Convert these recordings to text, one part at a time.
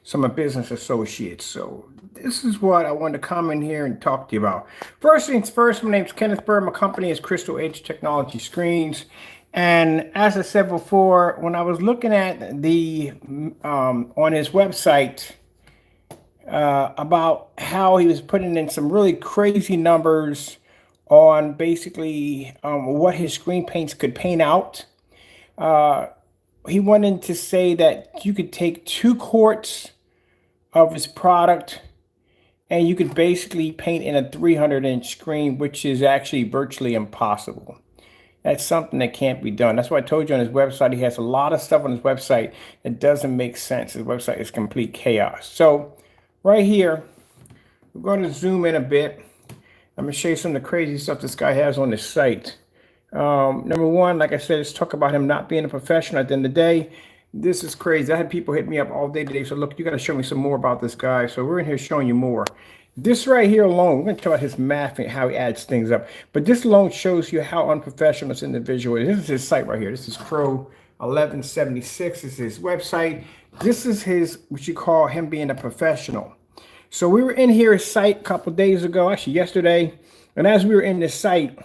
some of my business associates. So this is what I wanted to come in here and talk to you about. First things first, my name is Kenneth Bird. My company is Crystal Edge Technology Screens. And as I said before, when I was looking at the on his website about how he was putting in some really crazy numbers on basically what his screen paints could paint out. He wanted to say that you could take 2 quarts of his product and you could basically paint in a 300-inch screen, which is actually virtually impossible. That's something that can't be done. That's why I told you on his website, he has a lot of stuff on his website that doesn't make sense. His website is complete chaos. So right here, we're going to zoom in a bit. I'm going to show you some of the crazy stuff this guy has on his site. Number one, like I said, let's talk about him not being a professional at the end of the day. This is crazy. I had people hit me up all day today. So look, you got to show me some more about this guy. So we're in here showing you more. This right here alone, we're going to talk about his math and how he adds things up. But this alone shows you how unprofessional this individual is. This is his site right here. This is CROW1176. This is his website. This is his, what you call him being a professional. So we were in here his site a couple days ago, actually yesterday. And as we were in this site,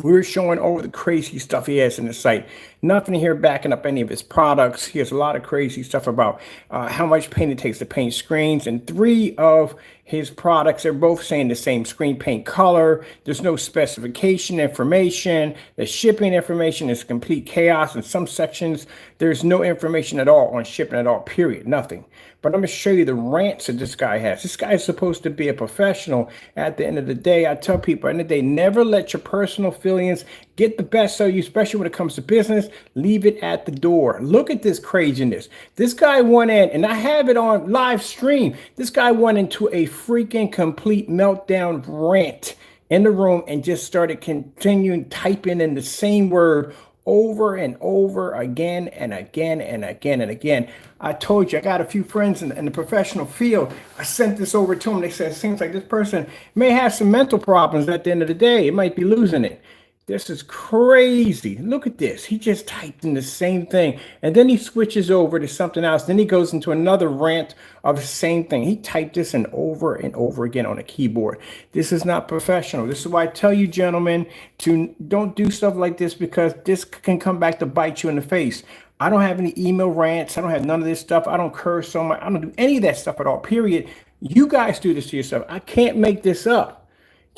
we were showing all the crazy stuff he has in the site. Nothing here backing up any of his products. He has a lot of crazy stuff about how much paint it takes to paint screens. And 3 of his products are both saying the same screen paint color. There's no specification information. The shipping information is complete chaos. In some sections, there's no information at all on shipping at all, period, nothing. But I'm going to show you the rants that this guy has. This guy is supposed to be a professional. At the end of the day, I tell people, at the end of the day, never let your personal feelings get the best of you, especially when it comes to business. Leave it at the door. Look at this craziness. This guy went in, and I have it on live stream. This guy went into a freaking complete meltdown rant in the room and just started continuing typing in the same word over and over again and again and again and again. I told you, I got a few friends in the professional field. I sent this over to them. They said, it seems like this person may have some mental problems at the end of the day. It might be losing it. This is crazy. Look at this. He just typed in the same thing. And then he switches over to something else. Then he goes into another rant of the same thing. He typed this in over and over again on a keyboard. This is not professional. This is why I tell you, gentlemen, to don't do stuff like this, because this can come back to bite you in the face. I don't have any email rants. I don't have none of this stuff. I don't curse so much. I don't do any of that stuff at all, period. You guys do this to yourself. I can't make this up.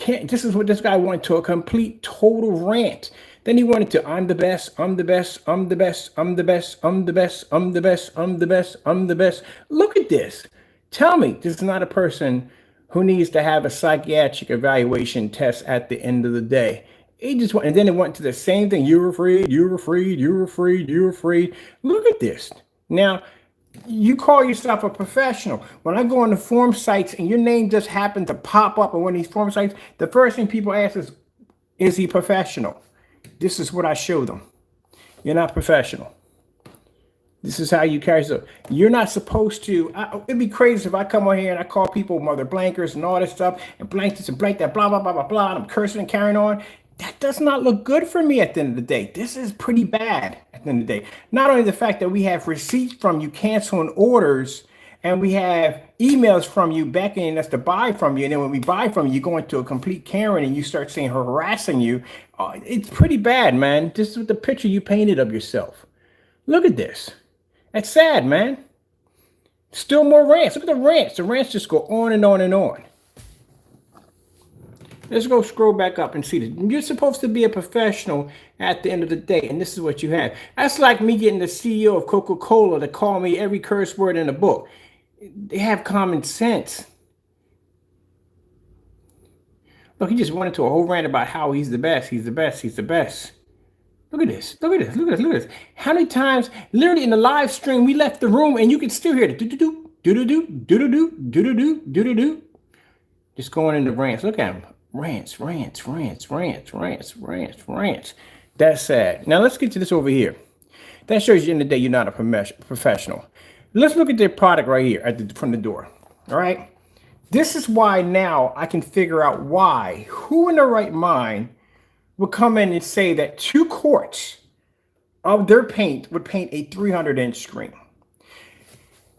This is what this guy went to, a complete total rant. Then he went into, I'm the best, I'm the best, I'm the best, I'm the best, I'm the best, I'm the best, I'm the best, I'm the best. Look at this. Tell me this is not a person who needs to have a psychiatric evaluation test at the end of the day. He just went, and then it went to the same thing. You were freed, you were freed, you were freed, you were freed. Look at this. Now, you call yourself a professional. When I go on the forum sites and your name just happened to pop up on one of these forum sites, the first thing people ask is he professional? This is what I show them. You're not professional. This is how you carry yourself. You're not supposed to. It'd be crazy if I come on here and I call people mother blankers and all this stuff and blank this and blank that, blah, blah, blah, blah, blah, and I'm cursing and carrying on. That does not look good for me at the end of the day. This is pretty bad at the end of the day. Not only the fact that we have receipts from you canceling orders, and we have emails from you beckoning us to buy from you. And then when we buy from you, you go into a complete Karen and you start saying harassing you. It's pretty bad, man. This is the picture you painted of yourself. Look at this. That's sad, man. Still more rants. Look at the rants. The rants just go on and on and on. Let's go scroll back up and see this. You're supposed to be a professional at the end of the day, and this is what you have. That's like me getting the CEO of Coca-Cola to call me every curse word in the book. They have common sense. Look, he just went into a whole rant about how he's the best, he's the best, he's the best. Look at this, look at this, look at this, look at this. How many times, literally in the live stream, we left the room and you could still hear the do-do-do, do-do-do, do-do-do, do-do-do, do-do-do. Just going into rants. Look at him. Rants, rants, rants, rants, rants, rants, rants. That's sad. Now let's get to this over here. That shows you in the day you're not a professional. Let's look at their product right here from the door. All right. This is why now I can figure out why. Who in their right mind would come in and say that 2 quarts of their paint would paint a 300-inch screen?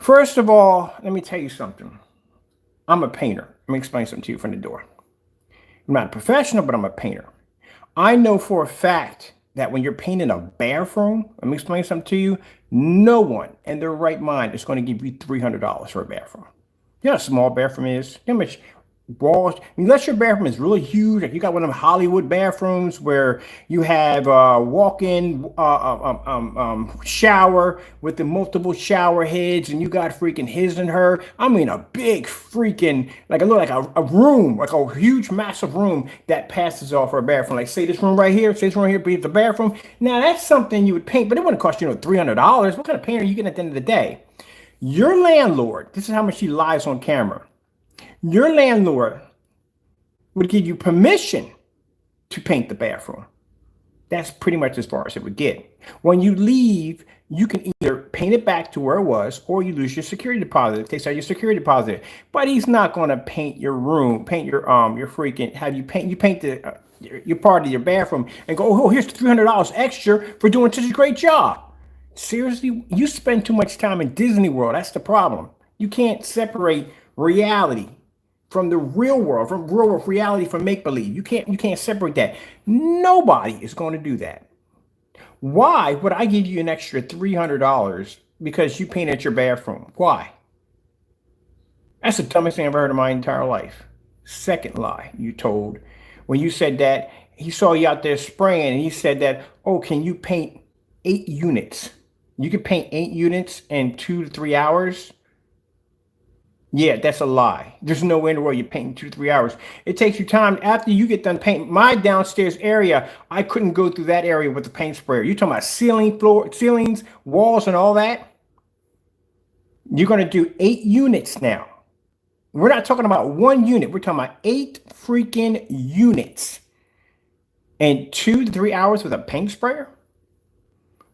First of all, let me tell you something. I'm a painter. Let me explain something to you from the door. I'm not a professional, but I'm a painter. I know for a fact that when you're painting a bathroom, let me explain something to you. No one in their right mind is going to give you $300 for a bathroom. You know how small bathroom is? You know how much walls? Unless your bathroom is really huge, like you got one of them Hollywood bathrooms where you have a walk-in shower with the multiple shower heads, and you got freaking his and her. I mean, a big freaking like a room, like a huge, massive room that passes off for a bathroom. Like say this room right here, say this room here, be the bathroom. Now that's something you would paint, but it wouldn't cost you $300. What kind of paint are you getting at the end of the day? Your landlord, this is how much he lies on camera. Your landlord would give you permission to paint the bathroom. That's pretty much as far as it would get. When you leave, you can either paint it back to where it was, or you lose your security deposit. It takes out your security deposit. But he's not going to paint your room, paint your freaking, have you paint the your part of your bathroom and go, oh, here's $300 extra for doing such a great job. Seriously, you spend too much time in Disney World. That's the problem. You can't separate reality from the real world, from real world reality from make-believe. You can't separate that. Nobody is going to do that. Why would I give you an extra $300 because you painted your bathroom? Why? That's the dumbest thing I've ever heard in my entire life. Second lie you told when you said that he saw you out there spraying, and he said that, oh, can you paint 8 units? You can paint 8 units in 2 to 3 hours. Yeah, that's a lie. There's no way in the world you're painting 2 to 3 hours. It takes you time after you get done painting. My downstairs area, I couldn't go through that area with the paint sprayer. You're talking about ceilings, walls, and all that. You're going to do 8 units now. We're not talking about 1 unit. We're talking about 8 freaking units in 2 to 3 hours with a paint sprayer.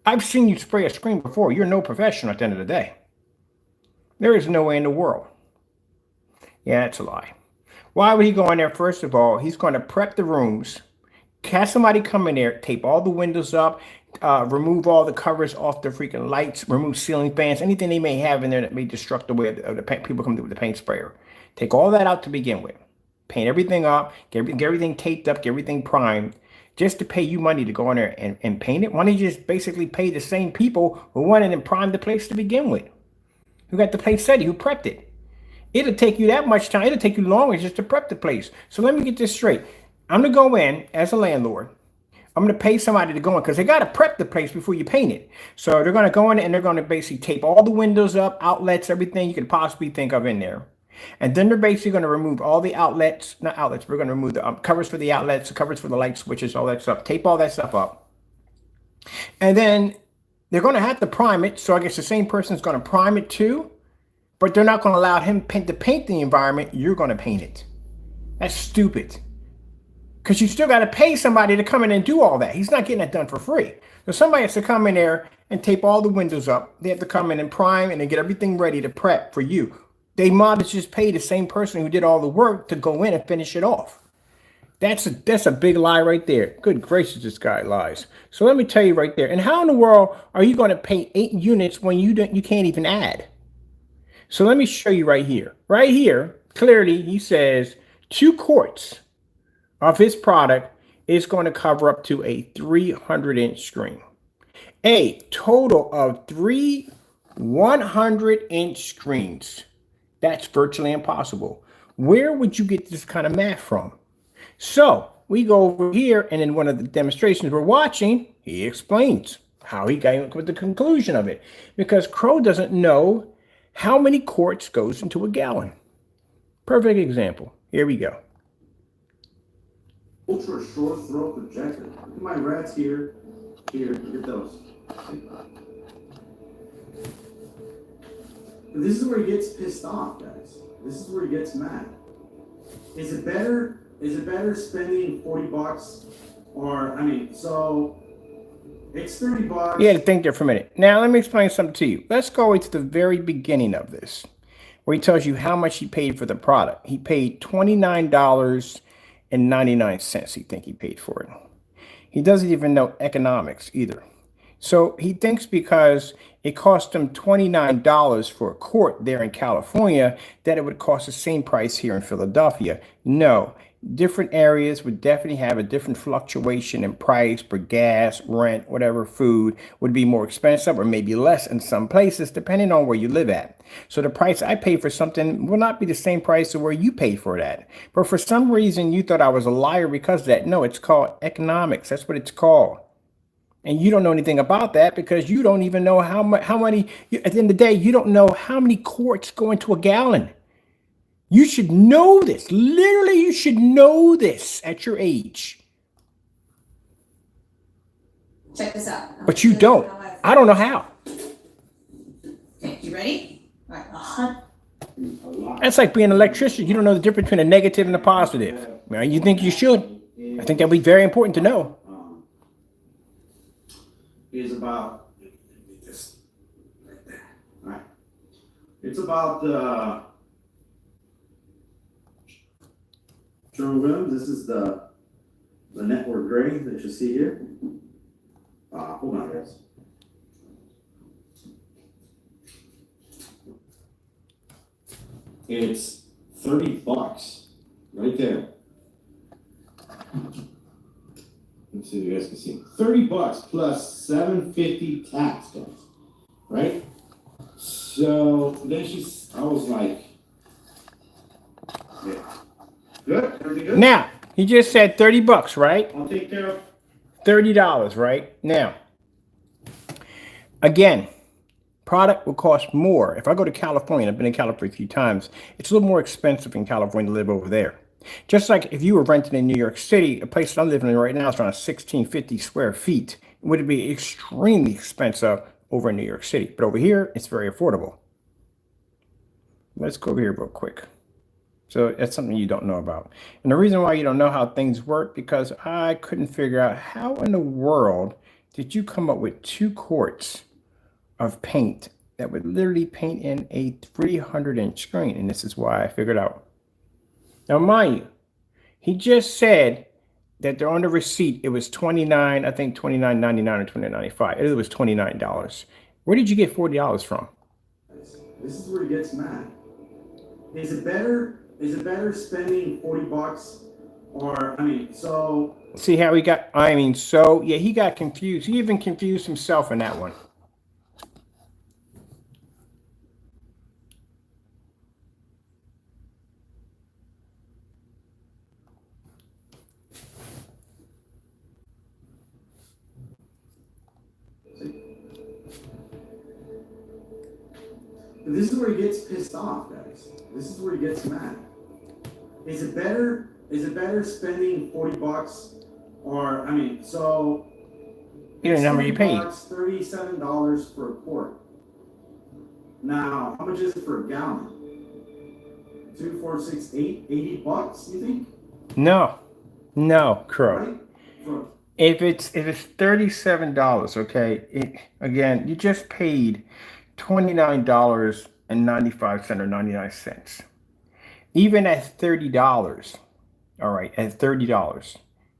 I've seen you spray a screen before. You're no professional at the end of the day. There is no way in the world. Yeah, that's a lie. Why would he go in there? First of all, he's going to prep the rooms, have somebody come in there, tape all the windows up, remove all the covers off the freaking lights, remove ceiling fans, anything they may have in there that may destruct the way of the paint. People come through with the paint sprayer. Take all that out to begin with. Paint everything up, get everything taped up, get everything primed, just to pay you money to go in there and paint it. Why don't you just basically pay the same people who went in and primed the place to begin with? Who got the place ready, who prepped it? It'll take you that much time. It'll take you longer just to prep the place. So let me get this straight. I'm going to go in as a landlord. I'm going to pay somebody to go in because they got to prep the place before you paint it. So they're going to go in and they're going to basically tape all the windows up, outlets, everything you could possibly think of in there. And then they're basically going to remove all the outlets, not outlets, we're going to remove the covers for the outlets, the covers for the light switches, all that stuff. Tape all that stuff up. And then they're going to have to prime it. So I guess the same person is going to prime it too. But they're not going to allow him to paint the environment. You're going to paint it. That's stupid. Because you still got to pay somebody to come in and do all that. He's not getting that done for free. So somebody has to come in there and tape all the windows up. They have to come in and prime and then get everything ready to prep for you. They might have just paid the same person who did all the work to go in and finish it off. That's a big lie right there. Good gracious, this guy lies. So let me tell you right there. And how in the world are you going to paint 8 units when you can't even add? So let me show you right here. Right here, clearly he says 2 quarts of his product is going to cover up to a 300-inch screen. A total of 3 100-inch screens. That's virtually impossible. Where would you get this kind of math from? So we go over here, and in one of the demonstrations we're watching, he explains how he got with the conclusion of it. Because Crow doesn't know how many quarts goes into a gallon. Perfect example. Here we go. Ultra short throw projector. Look at my rats here. Here, look at those. And this is where he gets pissed off, guys. This is where he gets mad. Is it better spending $40 or, so it's $30. Yeah, think there for a minute. Now, let me explain something to you. Let's go to the very beginning of this, where he tells you how much he paid for the product. He paid $29.99, he paid for it. He doesn't even know economics either. So he thinks because it cost him $29 for a quart there in California, that it would cost the same price here in Philadelphia. No, different areas would definitely have a different fluctuation in price for gas, rent, whatever. Food would be more expensive or maybe less in some places, depending on where you live at. So the price I pay for something will not be the same price as where you pay for that. But for some reason, you thought I was a liar because of that. No, it's called economics. That's what it's called. And you don't know anything about that because you don't even know how many, at the end of the day, you don't know how many quarts go into a gallon. You should know this. Literally, you should know this at your age. Check this out. But you don't. I don't know how. Okay, you ready? All right. That's like being an electrician. You don't know the difference between a negative and a positive. Well, you think you should. I think that would be very important to know. Is about this right there. All right. It's about Sherwin-Williams. This is the network gray that you see here. Hold on, guys. It's $30 right there. Let's see if you guys can see. $30 plus $7.50 tax, guys. Right? So then I was like, yeah. Good? Everything good? Now, he just said $30, right? I'll take care of $30, right? Now, again, product will cost more. If I go to California, I've been in California a few times, it's a little more expensive in California to live over there. Just like if you were renting in New York City, a place that I'm living in right now is around 1,650 square feet. It would be extremely expensive over in New York City. But over here, it's very affordable. Let's go over here real quick. So that's something you don't know about. And the reason why you don't know how things work, because I couldn't figure out how in the world did you come up with 2 quarts of paint that would literally paint in a 300-inch screen. And this is why I figured out. Now, mind you, he just said that they're on the receipt. It was $29, I think $29.99 or $29.95. It was $29. Where did you get $40 from? This is where it gets mad. Is it better spending $40 or, so. See how he got, yeah, he got confused. He even confused himself in that one. This is where he gets pissed off, guys. This is where he gets mad. Is it better spending $40 or, so. You don't know how much you paid. $37 for a quart. Now, how much is it for a gallon? 2, 4, 6, 8, $80, you think? No, Crow. Right? If it's $37, okay, again, you just paid $29.95 or 99 cents. Even at $30, all right, at $30,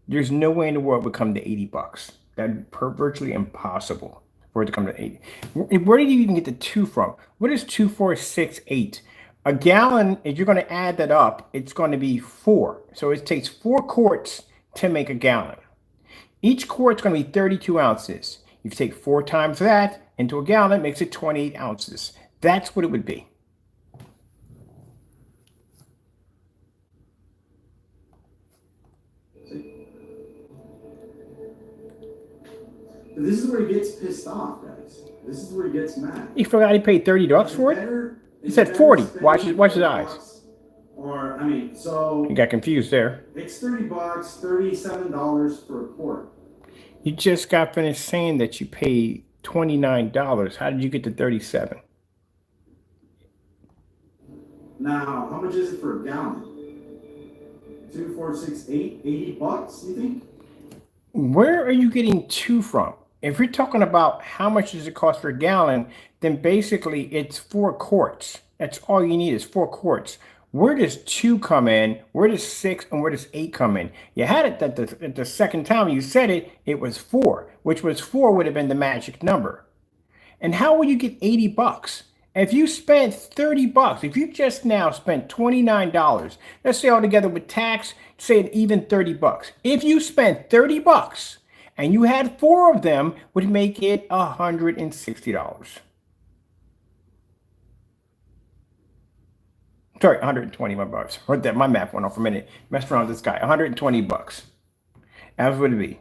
there's no way in the world it would come to $80. That'd be virtually impossible for it to come to 80. Where did you even get the 2 from? What is 2, 4, 6, 8? A gallon, if you're going to add that up, it's going to be 4. So it takes 4 quarts to make a gallon. Each quart's going to be 32 ounces. You take 4 times that into a gallon, it makes it 28 ounces. That's what it would be. This is where he gets pissed off, guys. This is where he gets mad. He forgot he paid $30 for it? He said 40. Watch his eyes. Or, so. He got confused there. It's $30, $37 for a quart. You just got finished saying that you paid $29. How did you get to 37? Now, how much is it for a gallon? 2, 4, 6, 8, $80, you think? Where are you getting 2 from? If you're talking about how much does it cost for a gallon, then basically it's 4 quarts. That's all you need is 4 quarts. Where does 2 come in? Where does 6 and where does 8 come in? You had it that the second time you said it, it was 4, which was 4 would have been the magic number. And how will you get 80 bucks? If you spent 30 bucks, if you just now spent $29, let's say altogether with tax, say an even 30 bucks. If you spent 30 bucks and you had 4 of them, would make it $160. Sorry, 120 bucks. Heard that, my math went off for a minute. Messed around with this guy. 120 bucks. As would it be?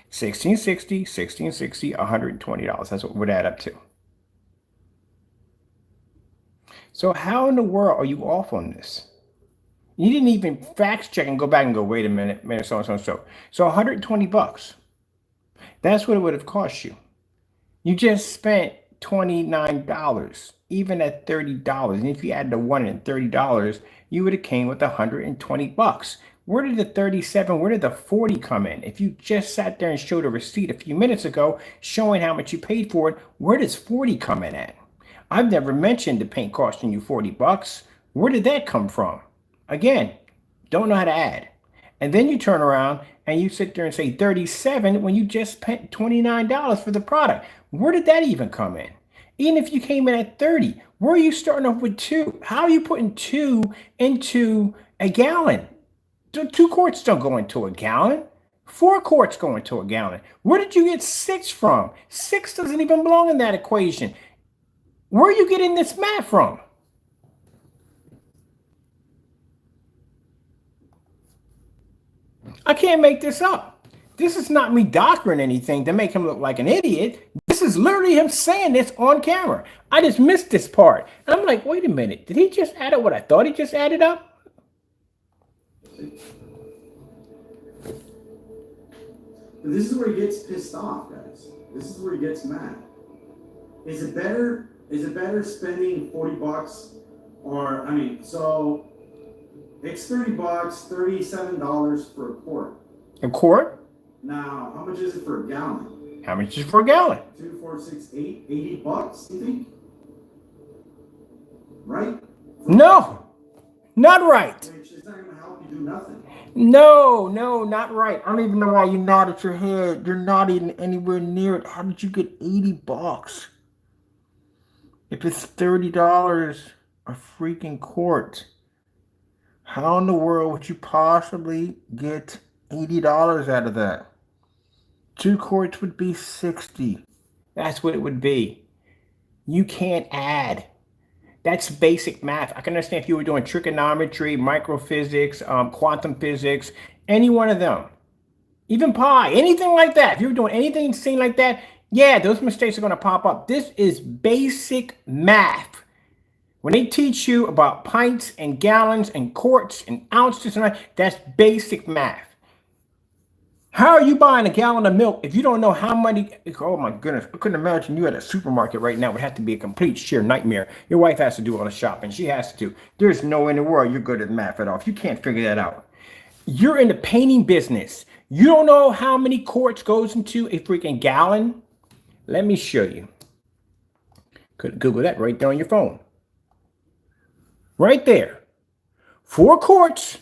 1660, $120. That's what it would add up to. So how in the world are you off on this? You didn't even fact check and go back and go, wait a minute, so and so and so. So 120 bucks. That's what it would have cost you. You just spent $29, even at $30. And if you add the $130, you would have came with 120 bucks. Where did the 37, where did the 40 come in? If you just sat there and showed a receipt a few minutes ago showing how much you paid for it, where does 40 come in at? I've never mentioned the paint costing you 40 bucks. Where did that come from? Again, don't know how to add. And then you turn around and you sit there and say 37 when you just spent $29 for the product. Where did that even come in? Even if you came in at 30, where are you starting off with 2? How are you putting 2 into a gallon? 2 quarts don't go into a gallon. 4 quarts go into a gallon. Where did you get 6 from? 6 doesn't even belong in that equation. Where are you getting this math from? I can't make this up. This is not me doctoring anything to make him look like an idiot. This is literally him saying this on camera. I just missed this part. And I'm like, wait a minute. Did he just add up what I thought he just added up? This is where he gets pissed off, guys. This is where he gets mad. Is it better spending 40 bucks or, so it's 30 bucks, $37 for a quart. A quart? Now, how much is it for a gallon? How much is for a gallon? 2, 4, 6, 8, 80 bucks, you think? Right? No, not right. Which is not going to help you do nothing. No, not right. I don't even know why you nodded your head. You're not even anywhere near it. How did you get 80 bucks? If it's $30 a freaking quart, how in the world would you possibly get $80 out of that? 2 quarts would be 60. That's what it would be. You can't add. That's basic math. I can understand if you were doing trigonometry, microphysics, quantum physics, any one of them. Even pi, anything like that. If you were doing anything insane like that, yeah, those mistakes are going to pop up. This is basic math. When they teach you about pints and gallons and quarts and ounces, and that's basic math. How are you buying a gallon of milk if you don't know how many? Oh my goodness, I couldn't imagine you at a supermarket right now. It would have to be a complete sheer nightmare. Your wife has to do all the shopping. She has to. There's no way in the world you're good at math at all. If you can't figure that out. You're in the painting business. You don't know how many quarts goes into a freaking gallon? Let me show you. Could Google that right there on your phone. Right there. 4 quarts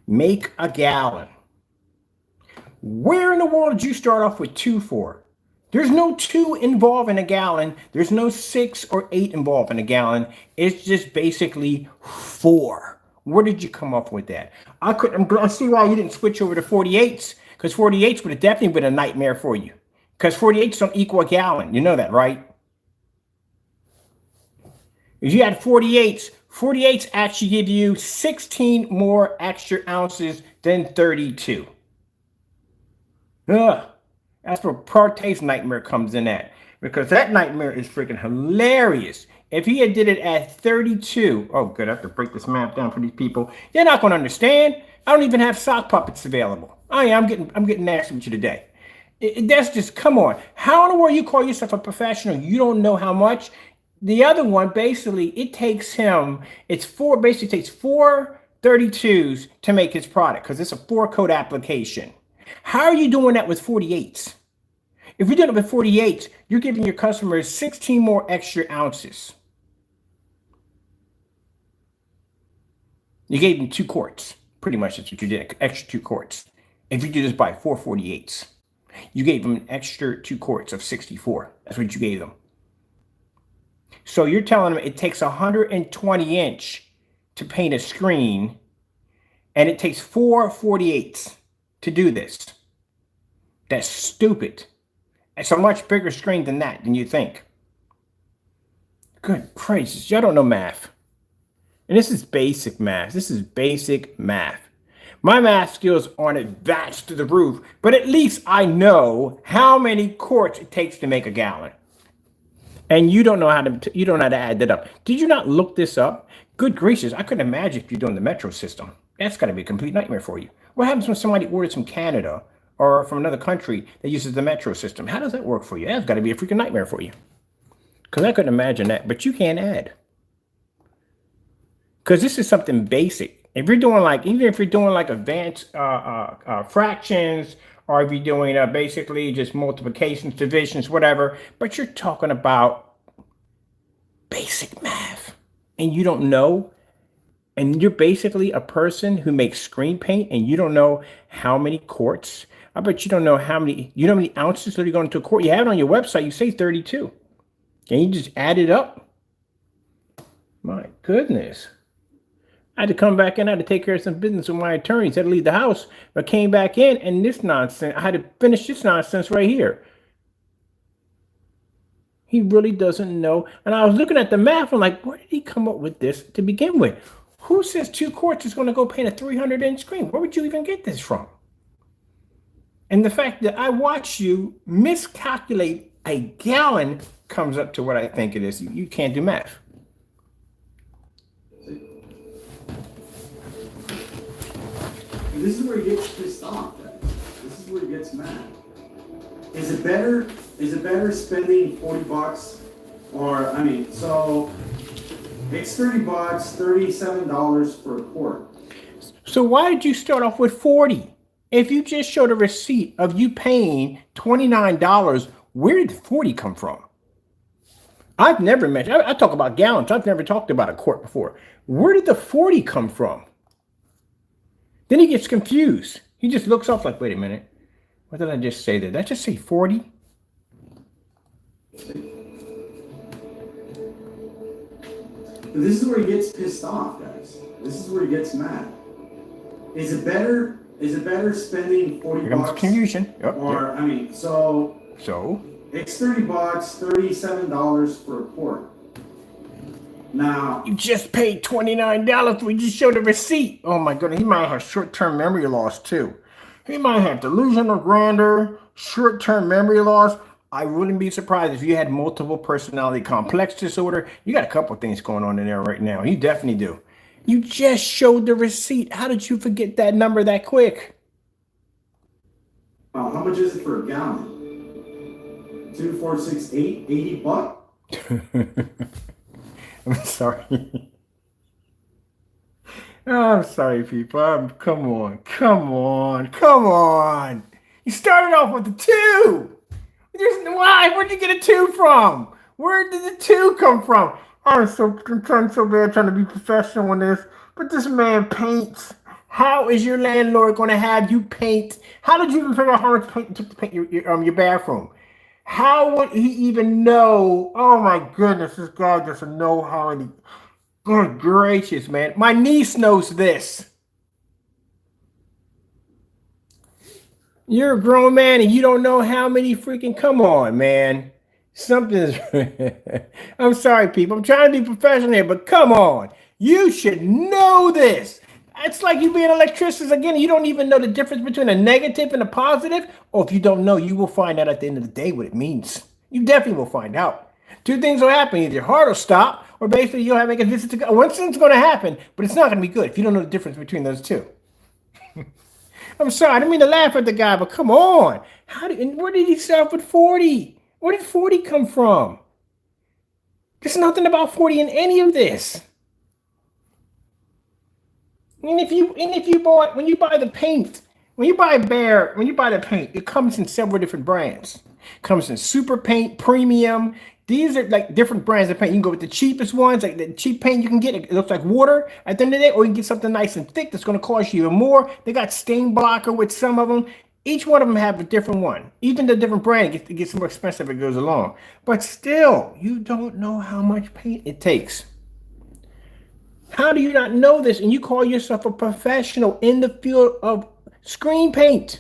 make a gallon. Where in the world did you start off with 2 for? There's no 2 involved in a gallon. There's no 6 or 8 involved in a gallon. It's just basically 4. Where did you come up with that? I see why you didn't switch over to 48s, because 48s would have definitely been a nightmare for you. Because 48s don't equal a gallon. You know that, right? If you had 48s, 48s actually give you 16 more extra ounces than 32. Ugh, that's where Partay's nightmare comes in at. Because that nightmare is freaking hilarious. If he had did it at 32, oh good, I have to break this map down for these people. They're not going to understand. I don't even have sock puppets available. Oh yeah, I'm getting nasty with you today. That's just, come on. How in the world you call yourself a professional? You don't know how much. The other one, basically, it takes him, basically takes 4 32s to make his product because it's a 4-coat application. How are you doing that with 48s? If you're doing it with 48s, you're giving your customers 16 more extra ounces. You gave them 2 quarts. Pretty much that's what you did, extra 2 quarts. If you do this by 448s, you gave them an extra 2 quarts of 64. That's what you gave them. So you're telling them it takes 120 inch to paint a screen, and it takes 448s to do this. That's stupid. It's a much bigger screen than that, than you think. Good gracious, y'all don't know math. And this is basic math. This is basic math. My math skills aren't advanced to the roof, but at least I know how many quarts it takes to make a gallon. And you don't know how to add that up. Did you not look this up? Good gracious, I couldn't imagine if you're doing the metro system. That's got to be a complete nightmare for you. What happens when somebody orders from Canada or from another country that uses the metro system? How does that work for you? That's got to be a freaking nightmare for you. Because I couldn't imagine that, but you can't add. Because this is something basic. If you're doing like, even if you're doing like advanced fractions, or if you're doing basically just multiplications, divisions, whatever, but you're talking about basic math and you don't know, and you're basically a person who makes screen paint and you don't know how many quarts. I bet you don't know how many, you know how many ounces that are going into a quart. You have it on your website, you say 32. Can you just add it up? My goodness. I had to come back in. I had to take care of some business with my attorneys. I had to leave the house. But I came back in, and this nonsense, I had to finish this nonsense right here. He really doesn't know. And I was looking at the math. I'm like, where did he come up with this to begin with? Who says 2 quarts is going to go paint a 300-inch screen? Where would you even get this from? And the fact that I watch you miscalculate a gallon comes up to what I think it is. You can't do math. This is where he gets pissed off, guys. This is where he gets mad. Is it better spending 40 bucks or, I mean, so it's 30 bucks, $37 for a quart. So why did you start off with 40? If you just showed a receipt of you paying $29, where did 40 come from? I've never mentioned, I talk about gallons. I've never talked about a quart before. Where did the 40 come from? Then he gets confused. He just looks off like, wait a minute. What did I just say there? Did I just say 40? This is where he gets pissed off, guys. This is where he gets mad. Is it better spending 40 bucks? Confusion. Yep, or, yep. I mean, so it's 30 bucks, $37 for a quart. Now, you just paid $29. We just showed a receipt. Oh my goodness, he might have short-term memory loss too. He might have delusional grandeur, short-term memory loss. I wouldn't be surprised if you had multiple personality complex disorder. You got a couple things going on in there right now. You definitely do. You just showed the receipt. How did you forget that number that quick? how much is it for a gallon? 2, 4, 6, 8, 80 bucks? I'm sorry. I'm sorry, people. Come on. You started off with the 2. Why? Where'd you get a 2 from? Where did the 2 come from? I'm trying so bad trying to be professional on this, but this man paints. How is your landlord going to have you paint? How did you even figure out how much paint it took to paint your bathroom? How would he even know? Oh my goodness, this guy doesn't know how many. Good gracious, man. My niece knows this. You're a grown man and you don't know how many freaking, come on, man. Something's, I'm sorry, people. I'm trying to be professional here, but come on. You should know this. It's like you being an electrician again. You don't even know the difference between a negative and a positive. Or if you don't know, you will find out at the end of the day what it means. You definitely will find out. 2 things will happen. Either your heart will stop, or basically you'll have to make a visit to God. One thing's going to happen, but it's not going to be good if you don't know the difference between those 2. I'm sorry, I didn't mean to laugh at the guy, but come on. Where did he start with 40? Where did 40 come from? There's nothing about 40 in any of this. And when you buy the paint, when you buy the paint, it comes in several different brands. It comes in super paint, premium, These are like different brands of paint. You can go with the cheapest ones, like the cheap paint you can get. It looks like water at the end of the day, or you can get something nice and thick that's going to cost you even more. They got stain blocker with some of them. Each one of them have a different one. Even the different brand gets more expensive as it goes along. But still, you don't know how much paint it takes. How do you not know this? And you call yourself a professional in the field of screen paint.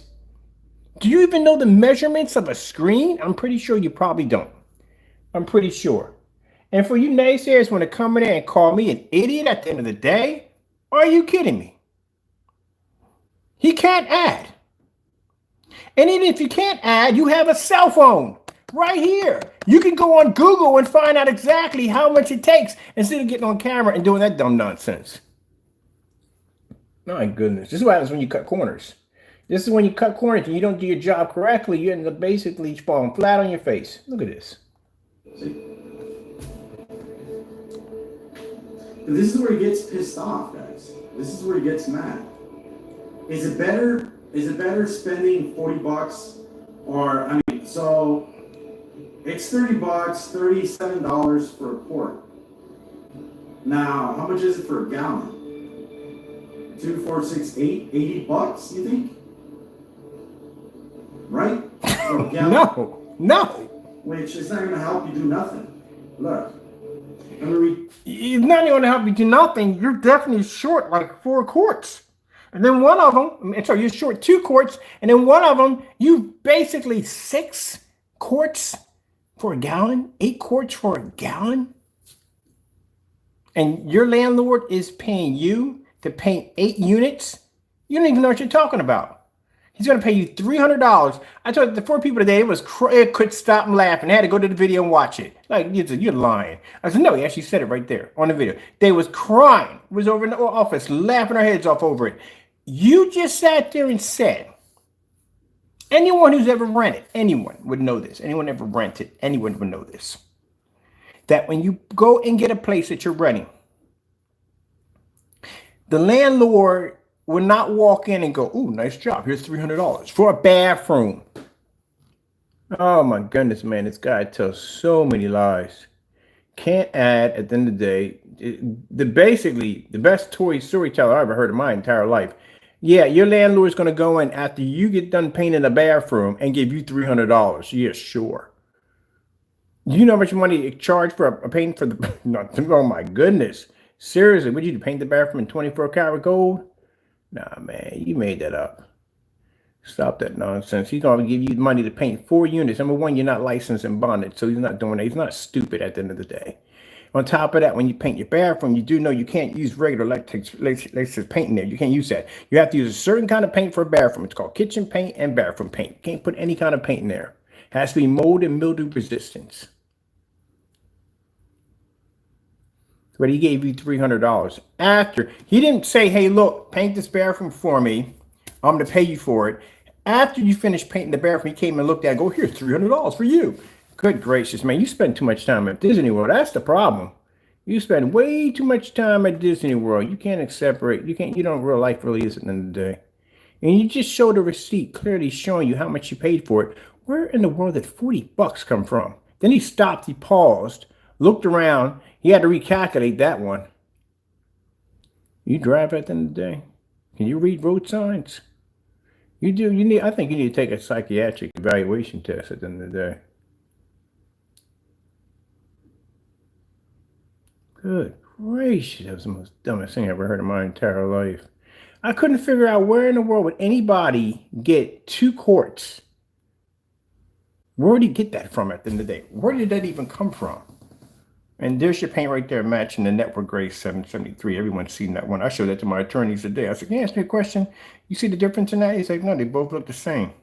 Do you even know the measurements of a screen? I'm pretty sure you probably don't. I'm pretty sure. And for you naysayers want to come in there and call me an idiot at the end of the day, are you kidding me? He can't add. And even if you can't add, you have a cell phone right here. You can go on Google and find out exactly how much it takes instead of getting on camera and doing that dumb nonsense. My goodness. This is what happens when you cut corners. This is when you cut corners and you don't do your job correctly. You end up basically falling flat on your face. Look at this. See? This is where he gets pissed off, guys. This is where he gets mad. Is it better spending 40 bucks or, I mean, so it's 30 bucks, $37 for a quart. Now, how much is it for a gallon? 2, 4, 6, 8, 80 bucks, you think? Right? For a gallon. No. Which is not going to help you do nothing. Look. Let me read. It's not going to help you do nothing. You're definitely short like 4 quarts. And then one of them, so you're short 2 quarts, and then one of them, you basically 6 quarts for a gallon, 8 quarts for a gallon. And your landlord is paying you to paint 8 units. You don't even know what you're talking about. He's going to pay you $300. I told the 4 people today, it could stop and laugh, and they had to go to the video and watch it. Like, you're lying. I said, no, he actually said it right there on the video. They was crying, was over in the office, laughing their heads off over it. You just sat there and said, anyone who's ever rented, anyone would know this. Anyone ever rented, anyone would know this. That when you go and get a place that you're renting, the landlord will not walk in and go, ooh, nice job. Here's $300 for a bathroom. Oh my goodness, man. This guy tells so many lies. Can't add at the end of the day. Basically, the best storyteller I ever heard in my entire life. Yeah, your landlord's going to go in after you get done painting a bathroom and give you $300. Yeah, sure. You know how much money you charge for a paint for the... Oh, my goodness. Seriously, would you paint the bathroom in 24 karat gold? Nah, man, you made that up. Stop that nonsense. He's going to give you money to paint 4 units. Number one, you're not licensed and bonded, so he's not doing that. He's not stupid at the end of the day. On top of that, when you paint your bathroom, you do know you can't use regular latex paint in there. You can't use that. You have to use a certain kind of paint for a bathroom. It's called kitchen paint and bathroom paint. You can't put any kind of paint in there. It has to be mold and mildew resistance. But he gave you $300 after. He didn't say, hey, look, paint this bathroom for me. I'm going to pay you for it. After you finished painting the bathroom, he came and looked at it and go, here's $300 for you. Good gracious, man. You spend too much time at Disney World. That's the problem. You spend way too much time at Disney World. You can't separate. You don't real life really is at the end of the day. And you just showed a receipt clearly showing you how much you paid for it. Where in the world did 40 bucks come from? Then he stopped, he paused, looked around. He had to recalculate that one. You drive at the end of the day. Can you read road signs? You do. I think you need to take a psychiatric evaluation test at the end of the day. Good gracious, that was the most dumbest thing I ever heard in my entire life. I couldn't figure out where in the world would anybody get 2 quarts. Where did he get that from at the end of the day? Where did that even come from? And there's your paint right there matching the Network Gray 773. Everyone's seen that one. I showed that to my attorneys today. I said, can you ask me a question? You see the difference in that? He's like, no, they both look the same.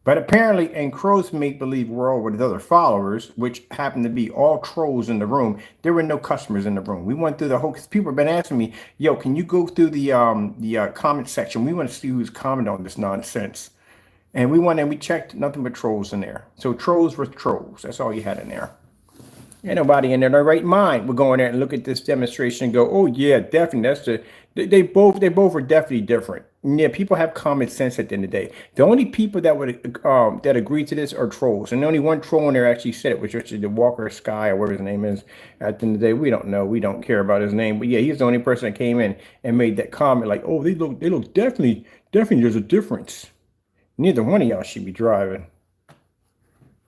But apparently in Crow's make-believe world with his other followers, which happened to be all trolls in the room, there were no customers in the room. We went through the whole, because people have been asking me, yo, can you go through the comment section? We want to see who's commenting on this nonsense. And we went and we checked, nothing but trolls in there. So trolls were trolls. That's all you had in there. Ain't nobody in their right mind would go in there and look at this demonstration and go, "Oh yeah, definitely." They both are definitely different. Yeah, people have common sense at the end of the day. The only people that would that agree to this are trolls, and the only one troll in there actually said it, which is the Walker Sky or whatever his name is. At the end of the day, we don't know. We don't care about his name, but yeah, he's the only person that came in and made that comment like, "Oh, they look definitely there's a difference." Neither one of y'all should be driving.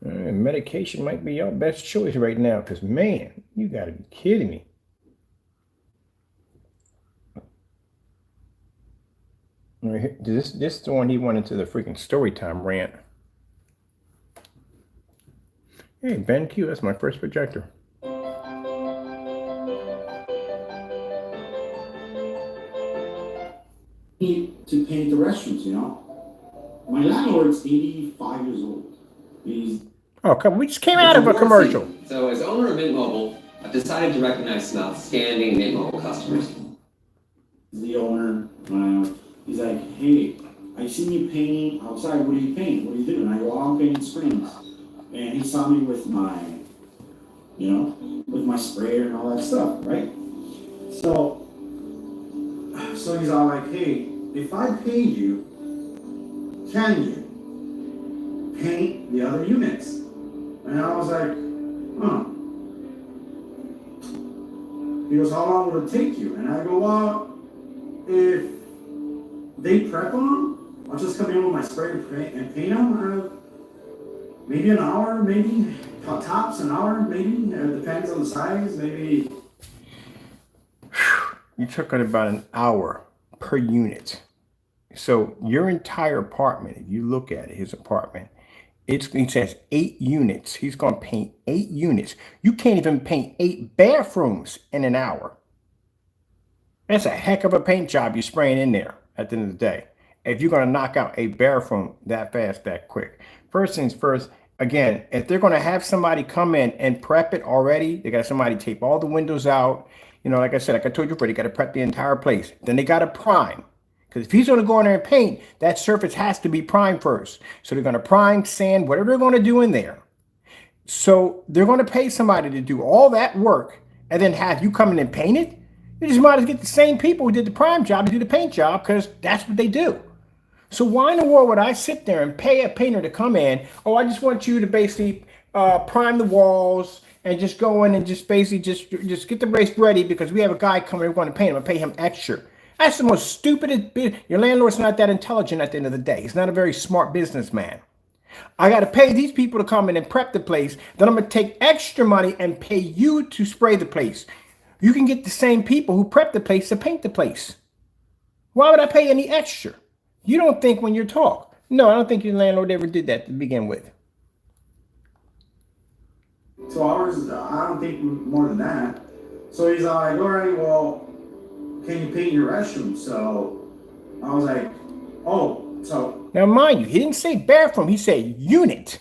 Medication might be your best choice right now, because man, you gotta be kidding me. This is the one he went into the freaking story time rant. Hey, Ben Q, that's my first projector. To paint the restrooms, you know. My landlord's 85 years old. Oh, come! We just came out of a commercial. So, as owner of Mint Mobile, I've decided to recognize some outstanding Mint Mobile customers. The owner, he's like, "Hey, I seen you painting outside. What are you painting? What are you doing?" I go, "I'm painting screens." And he saw me with my, with my sprayer and all that stuff, right? So he's all like, "Hey, if I paid you, can you paint the other units?" And I was like, "Huh." He goes, "How long will it take you?" And I go, "Well, if they prep them, I'll just come in with my spray and paint them. Maybe an hour, maybe tops an hour, maybe. It depends on the size, maybe." You took it about an hour per unit. So your entire apartment, if you look at it, his apartment, he says 8 units. He's going to paint 8 units. You can't even paint 8 bathrooms in an hour. That's a heck of a paint job you're spraying in there at the end of the day. If you're going to knock out a bathroom that fast, that quick. First things first, again, if they're going to have somebody come in and prep it already, they got somebody tape all the windows out. Like I said, like I told you before, they got to prep the entire place. Then they got to prime. Because if he's going to go in there and paint, that surface has to be primed first. So they're going to prime, sand, whatever they're going to do in there. So they're going to pay somebody to do all that work and then have you come in and paint it. You just might as well get the same people who did the prime job to do the paint job, because that's what they do. So why in the world would I sit there and pay a painter to come in? Oh, I just want you to basically prime the walls and just go in and just basically just get the race ready because we have a guy coming, we're going to paint him and pay him extra. That's the most stupidest bit. Your landlord's not that intelligent at the end of the day. He's not a very smart businessman. I got to pay these people to come in and prep the place. Then I'm going to take extra money and pay you to spray the place. You can get the same people who prep the place to paint the place. Why would I pay any extra? You don't think when you talk. No, I don't think your landlord ever did that to begin with. 2 hours, I don't think more than that. So he's like, "All right, well, can you paint your restroom?" So I was like, "Oh, so." Now, mind you, he didn't say bathroom. He said unit.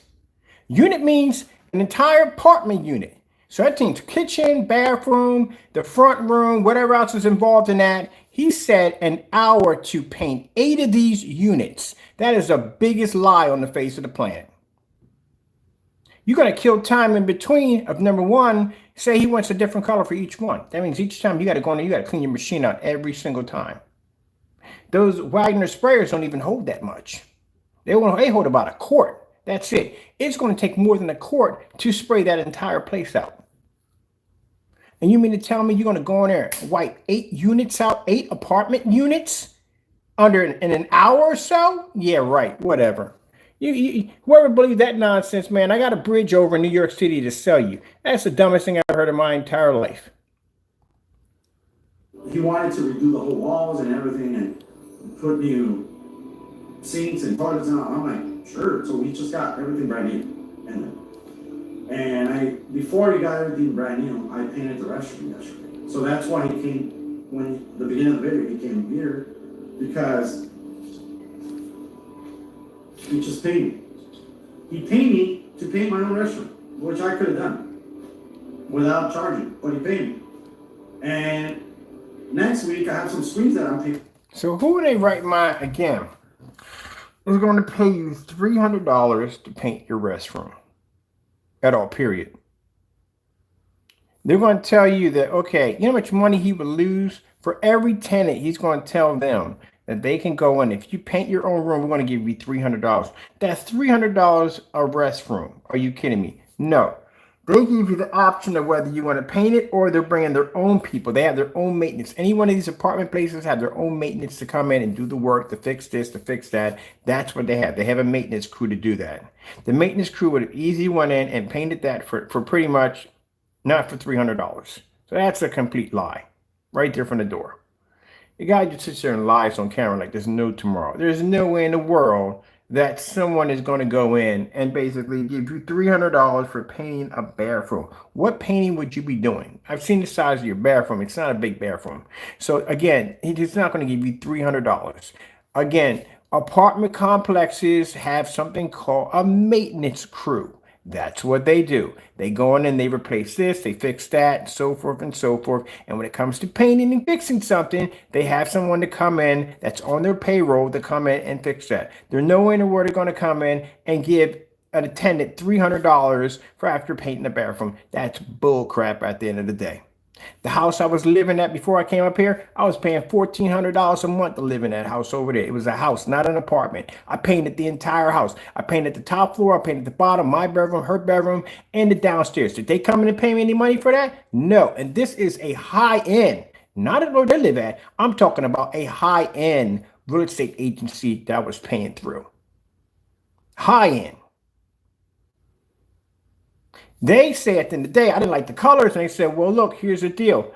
Unit means an entire apartment unit. So that means kitchen, bathroom, the front room, whatever else is involved in that. He said an hour to paint 8 of these units. That is the biggest lie on the face of the planet. You're going to kill time in between of number one, say he wants a different color for each one. That means each time you got to go in there, you got to clean your machine out every single time. Those Wagner sprayers don't even hold that much. They hold about a quart. That's it. It's going to take more than a quart to spray that entire place out. And you mean to tell me you're going to go in there and wipe 8 units out, 8 apartment units in an hour or so? Yeah, right. Whatever. Whoever believes that nonsense, man, I got a bridge over in New York City to sell you. That's the dumbest thing I've heard in my entire life. He wanted to redo the whole walls and everything and put new sinks and toilets and all. I'm like, sure. So we just got everything brand new. And before he got everything brand new, I painted the restroom yesterday. So that's why he came, when the beginning of the video, he came here, because he just paid me. He paid me to paint my own restroom, which I could have done without charging, but he paid me. And next week, I have some screens that I'm painting. So who would they write my, again, is going to pay you $300 to paint your restroom at all, period. They're going to tell you that, okay, you know how much money he would lose? For every tenant, he's going to tell them that they can go in. If you paint your own room, we're going to give you $300. That's $300 a restroom. Are you kidding me? No. They give you the option of whether you want to paint it or they're bringing their own people. They have their own maintenance. Any one of these apartment places have their own maintenance to come in and do the work, to fix this, to fix that. That's what they have. They have a maintenance crew to do that. The maintenance crew would have easily went in and painted that for pretty much not for $300. So that's a complete lie right there from the door. The guy just sits there and lies on camera like there's no tomorrow. There's no way in the world that someone is going to go in and basically give you $300 for painting a bathroom. What painting would you be doing? I've seen the size of your bathroom. It's not a big bathroom. So again, he's not going to give you $300. Again, apartment complexes have something called a maintenance crew. That's what they do. They go in and they replace this, they fix that, and so forth and so forth. And when it comes to painting and fixing something, they have someone to come in that's on their payroll to come in and fix that. There's no way in the world they're going to come in and give an attendant $300 for after painting the bathroom. That's bull crap at the end of the day. The house I was living at before I came up here, I was paying $1,400 a month to live in that house over there. It was a house, not an apartment. I painted the entire house. I painted the top floor, I painted the bottom, my bedroom, her bedroom, and the downstairs. Did they come in and pay me any money for that? No. And this is a high-end, not at where they live at. I'm talking about a high-end real estate agency that I was paying through. High-end. They say at the end of the day, I didn't like the colors. And they said, well, look, here's the deal.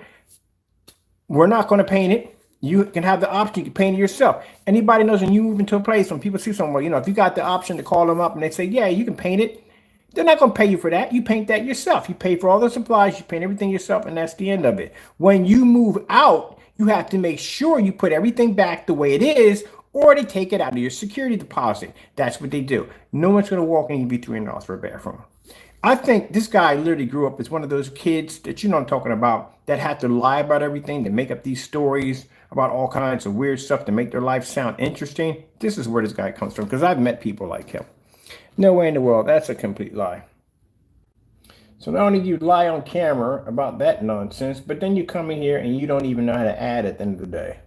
We're not going to paint it. You can have the option. You can paint it yourself. Anybody knows when you move into a place, when people see somewhere, you know, if you got the option to call them up and they say, yeah, you can paint it, they're not going to pay you for that. You paint that yourself. You pay for all the supplies. You paint everything yourself. And that's the end of it. When you move out, you have to make sure you put everything back the way it is, or they take it out of your security deposit. That's what they do. No one's going to walk in and give you $300 for a bathroom. I think this guy literally grew up as one of those kids that you know I'm talking about that have to lie about everything, to make up these stories about all kinds of weird stuff to make their life sound interesting. This is where this guy comes from, because I've met people like him. No way in the world. That's a complete lie. So not only do you lie on camera about that nonsense, but then you come in here and you don't even know how to add at the end of the day.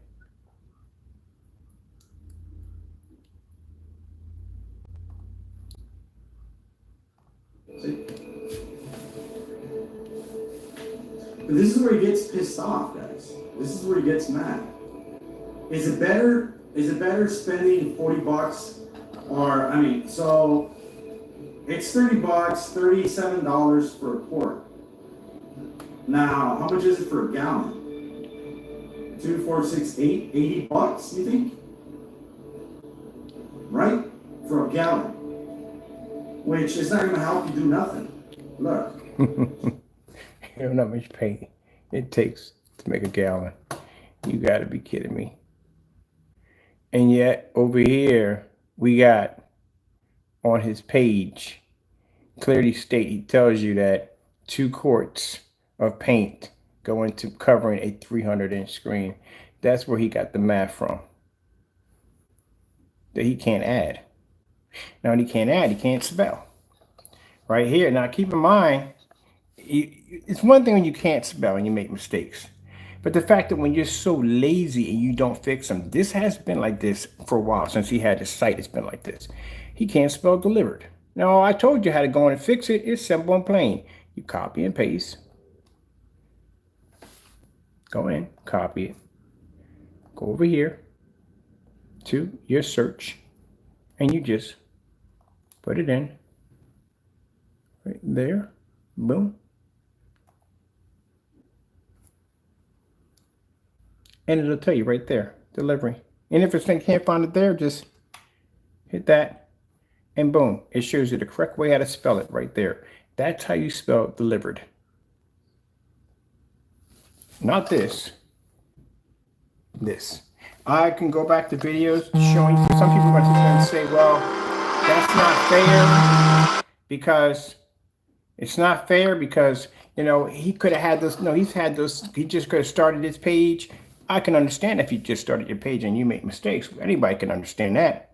But this is where he gets pissed off, guys. This is where he gets mad. Is it better spending 40 bucks or, I mean, so it's 30 bucks, $37 for a quart. Now, how much is it for a gallon? 2, 4, 6, 8, 80 bucks, you think? Right? For a gallon. Which is not going to help you do nothing. Look. You don't know how much paint it takes to make a gallon. You got to be kidding me. And yet over here, we got on his page, clearly state, he tells you that 2 quarts of paint go into covering a 300-inch screen. That's where he got the math from. That he can't add. Now, when he can't add, he can't spell. Right here. Now, keep in mind, it's one thing when you can't spell and you make mistakes. But the fact that when you're so lazy and you don't fix them, this has been like this for a while. Since he had his site, it's been like this. He can't spell delivered. Now, I told you how to go in and fix it. It's simple and plain. You copy and paste. Go in, copy it. Go over here to your search. And you just put it in. Right there. Boom. And it'll tell you right there, delivery. And if you can't find it there, just hit that and boom. It shows you the correct way how to spell it right there. That's how you spell delivered. Not this. This. I can go back to videos showing you. Some people are going to sit there and say, well, that's not fair because it's not fair because, you know, he could have had those. No, he's had those. He just could have started his page. I can understand if you just started your page and you make mistakes. Anybody can understand that.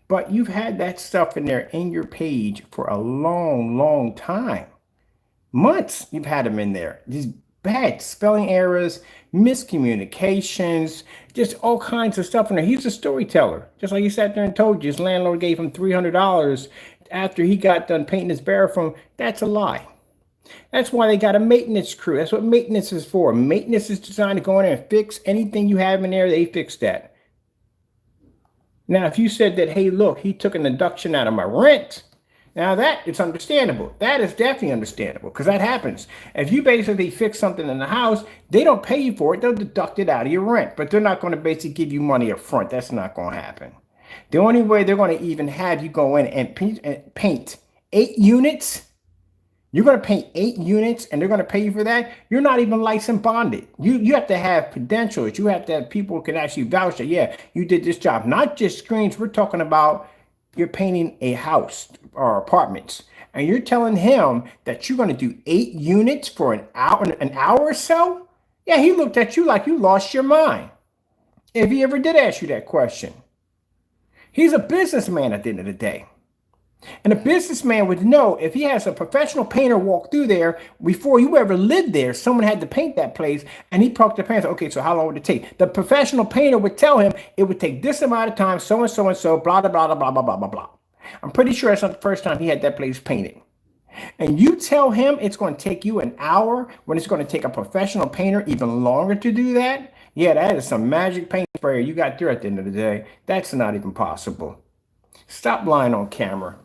But you've had that stuff in there in your page for a long, long time. Months you've had him in there. These bad spelling errors, miscommunications, just all kinds of stuff in there. He's a storyteller. Just like he sat there and told you his landlord gave him $300 after he got done painting his bathroom. That's a lie. That's why they got a maintenance crew. That's what maintenance is for. Maintenance is designed to go in there and fix anything you have in there. They fix that. Now, if you said that, hey, look, he took a deduction out of my rent, now that is understandable. That is definitely understandable because that happens. If you basically fix something in the house, they don't pay you for it. They'll deduct it out of your rent, but they're not going to basically give you money up front. That's not going to happen. The only way they're going to even have you go in and paint 8 units, you're going to paint 8 units and they're going to pay you for that. You're not even licensed bonded. You have to have credentials. You have to have people who can actually vouch that, yeah, you did this job. Not just screens. We're talking about you're painting a house or apartments. And you're telling him that you're going to do 8 units for an hour or so? Yeah, he looked at you like you lost your mind. If he ever did ask you that question. He's a businessman at the end of the day. And a businessman would know if he has a professional painter walk through there before you ever lived there, someone had to paint that place and he poked the paint. Okay, so how long would it take? The professional painter would tell him it would take this amount of time, so and so and so, blah, blah, blah, blah, blah, blah, blah, blah. I'm pretty sure that's not the first time he had that place painted. And you tell him it's going to take you an hour when it's going to take a professional painter even longer to do that? Yeah, that is some magic paint sprayer you got there at the end of the day. That's not even possible. Stop lying on camera.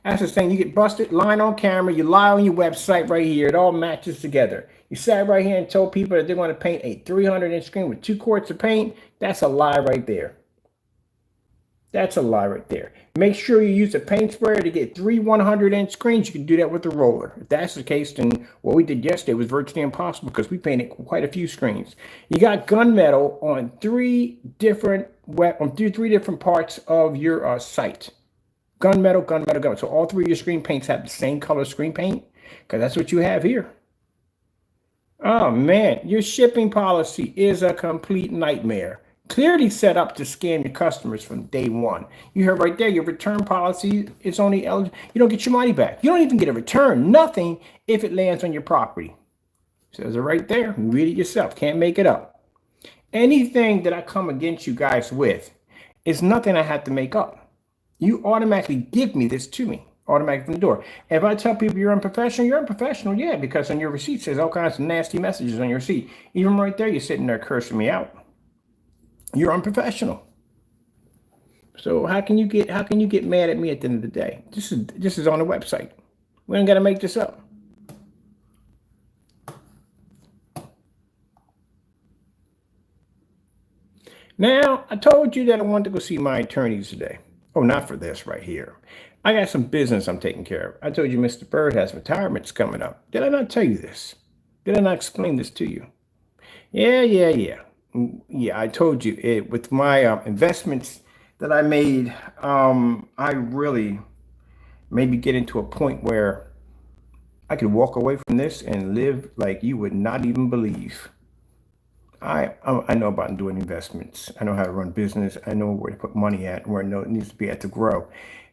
That's the thing. You get busted, lying on camera. You lie on your website right here. It all matches together. You sat right here and told people that they're going to paint a 300-inch screen with 2 quarts of paint. That's a lie right there. That's a lie right there. Make sure you use a paint sprayer to get 3 100-inch screens. You can do that with a roller. If that's the case, then what we did yesterday was virtually impossible because we painted quite a few screens. You got gunmetal on 3 different parts of your site. Gunmetal, gunmetal, gunmetal. So all 3 of your screen paints have the same color screen paint because that's what you have here. Oh man, your shipping policy is a complete nightmare. Clearly set up to scam your customers from day one. You heard right there, your return policy is only eligible. You don't get your money back. You don't even get a return, nothing if it lands on your property. Says it right there. Read it yourself. Can't make it up. Anything that I come against you guys with is nothing I have to make up. You automatically give me this to me, automatically from the door. If I tell people you're unprofessional, yeah, because on your receipt says all kinds of nasty messages on your receipt. Even right there, you're sitting there cursing me out. You're unprofessional. So how can you get mad at me at the end of the day? This is on the website. We ain't got to make this up. Now, I told you that I wanted to go see my attorneys today. Oh, not for this right here. I got some business I'm taking care of. I told you Mr. Bird has retirements coming up. Did I not tell you this? Did I not explain this to you? Yeah. Yeah, I told you it with my investments that I made. I really maybe get into a point where I could walk away from this and live like you would not even believe. I know about doing investments. I know how to run business. I know where to put money at, where it needs to be at to grow.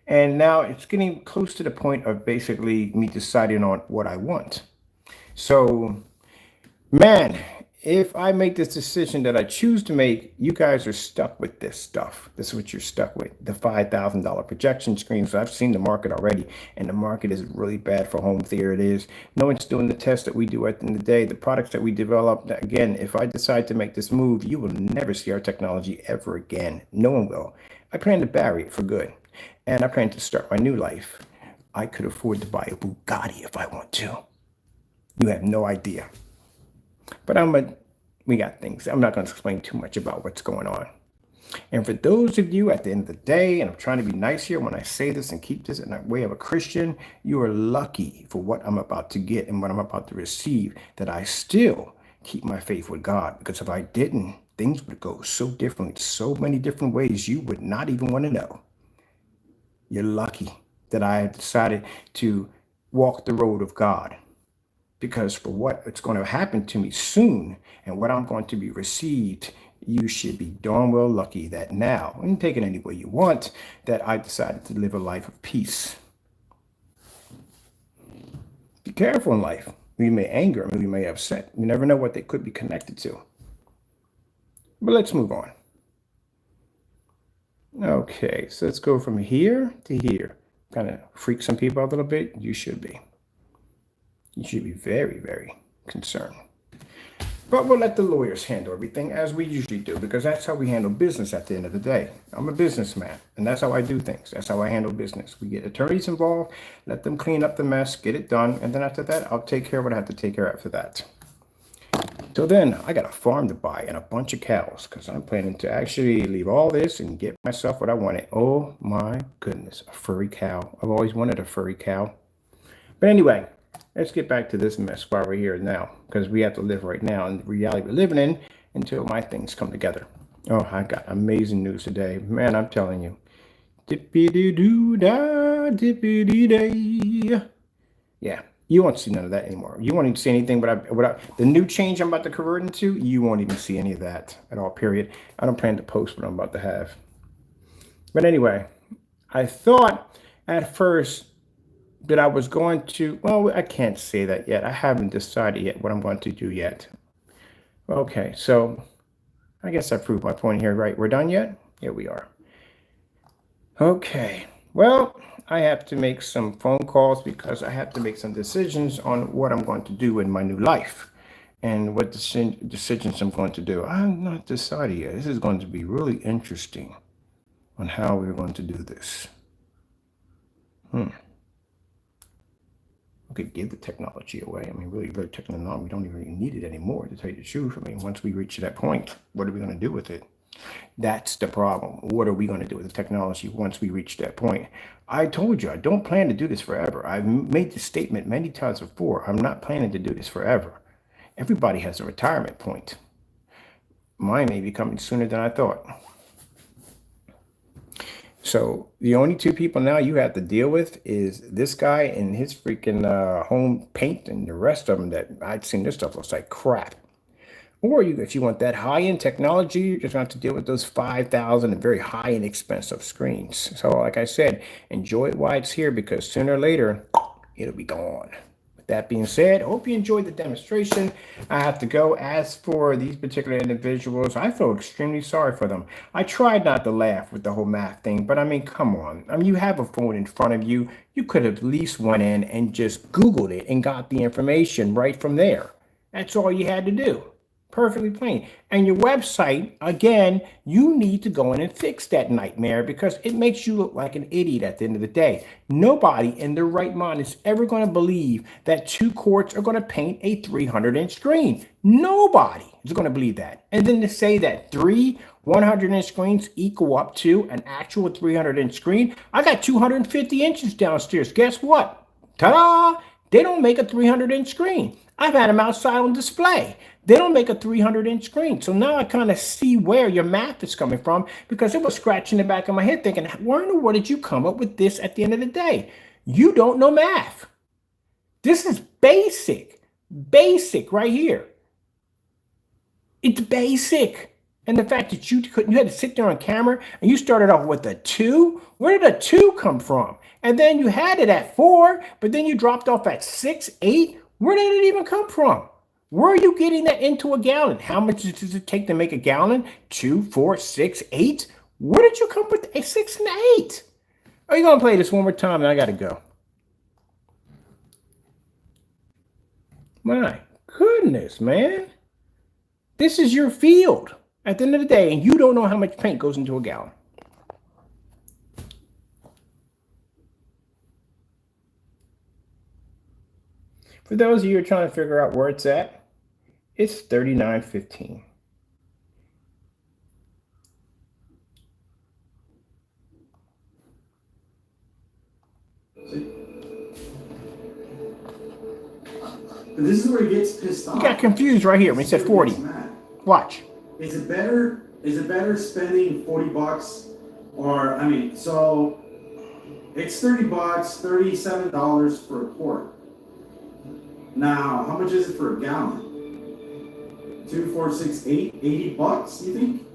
And now it's getting close to the point of basically me deciding on what I want. So, man, if I make this decision that I choose to make, you guys are stuck with this stuff. This is what you're stuck with. The $5,000 projection screens. I've seen the market already, and the market is really bad for home theater. It is. No one's doing the tests that we do at the end of the day. The products that we develop, again, if I decide to make this move, you will never see our technology ever again. No one will. I plan to bury it for good, and I plan to start my new life. I could afford to buy a Bugatti if I want to. You have no idea. But we got things. I'm not going to explain too much about what's going on. And for those of you at the end of the day, and I'm trying to be nice here when I say this and keep this in the way of a Christian, you are lucky for what I'm about to get and what I'm about to receive, that I still keep my faith with God. Because if I didn't, things would go so differently, so many different ways you would not even want to know. You're lucky that I have decided to walk the road of God. Because for what it's going to happen to me soon and what I'm going to be received, you should be darn well lucky that now, and take it any way you want, that I decided to live a life of peace. Be careful in life. We may anger, we may upset. You never know what they could be connected to. But let's move on. Okay, so let's go from here to here. Kind of freak some people out a little bit. You should be. You should be very, very concerned. But we'll let the lawyers handle everything as we usually do, because that's how we handle business at the end of the day. I'm a businessman, and that's how I do things. That's how I handle business. We get attorneys involved, let them clean up the mess, get it done, and then after that, I'll take care of what I have to take care of after that. Till then, I got a farm to buy and a bunch of cows, because I'm planning to actually leave all this and get myself what I wanted. Oh my goodness, a furry cow. I've always wanted a furry cow. But anyway, let's get back to this mess while we're here now, because we have to live right now in the reality we're living in until my things come together. Oh, I got amazing news today. Man, I'm telling you. Dippity-doo-dah, dippity-day. Yeah, you won't see none of that anymore. You won't even see anything but the new change I'm about to convert into, you won't even see any of that at all, period. I don't plan to post what I'm about to have. But anyway, I thought at first that I was going to, well, I can't say that yet. I haven't decided yet what I'm going to do yet. Okay, so I guess I proved my point here, right? We're done yet? Here we are. Okay, well, I have to make some phone calls because I have to make some decisions on what I'm going to do in my new life and what decisions I'm going to do. I'm not decided yet. This is going to be really interesting on how we're going to do this. We could give the technology away. I mean, really, technology, we don't even really need it anymore, to tell you the truth. I mean, once we reach that point, what are we going to do with it? That's the problem. What are we going to do with the technology once we reach that point? I told you, I don't plan to do this forever. I've made this statement many times before. I'm not planning to do this forever. Everybody has a retirement point. Mine may be coming sooner than I thought. So the only two people now you have to deal with is this guy and his freaking home paint, and the rest of them that I'd seen this stuff looks like crap. Or if you want that high-end technology, you're just going to have to deal with those 5,000 and very high-end expensive screens. So like I said, enjoy it while it's here, because sooner or later, it'll be gone. With that being said, I hope you enjoyed the demonstration. I have to go. As for these particular individuals, I feel extremely sorry for them. I tried not to laugh with the whole math thing, but I mean, come on. I mean, you have a phone in front of you. You could have at least went in and just Googled it and got the information right from there. That's all you had to do. Perfectly plain. And your website, again, you need to go in and fix that nightmare, because it makes you look like an idiot at the end of the day. Nobody in their right mind is ever going to believe that 2 quarts are going to paint a 300-inch screen. Nobody is going to believe that. And then to say that 3 100-inch screens equal up to an actual 300-inch screen. I got 250 inches downstairs. Guess what? Ta-da! They don't make a 300-inch screen. I've had them outside on display. They don't make a 300-inch screen. So now I kind of see where your math is coming from, because it was scratching the back of my head thinking, where in the world did you come up with this at the end of the day? You don't know math. This is basic right here. It's basic. And the fact that you had to sit there on camera and you started off with a 2, where did a 2 come from? And then you had it at 4, but then you dropped off at 6, 8. Where did it even come from? Where are you getting that into a gallon? How much does it take to make a gallon? 2, 4, 6, 8? Where did you come with a 6 and 8? Are you going to play this one more time and I got to go? My goodness, man. This is your field at the end of the day, and you don't know how much paint goes into a gallon. For those of you who are trying to figure out where it's at, it's 39.15. This is where he gets pissed off. You got confused right here when he said 40. Watch. Is it better spending 40 bucks, or I mean, so it's 30 bucks, $37 for a quart. Now, how much is it for a gallon? 2, 4, 6, 8, 80 bucks, you think?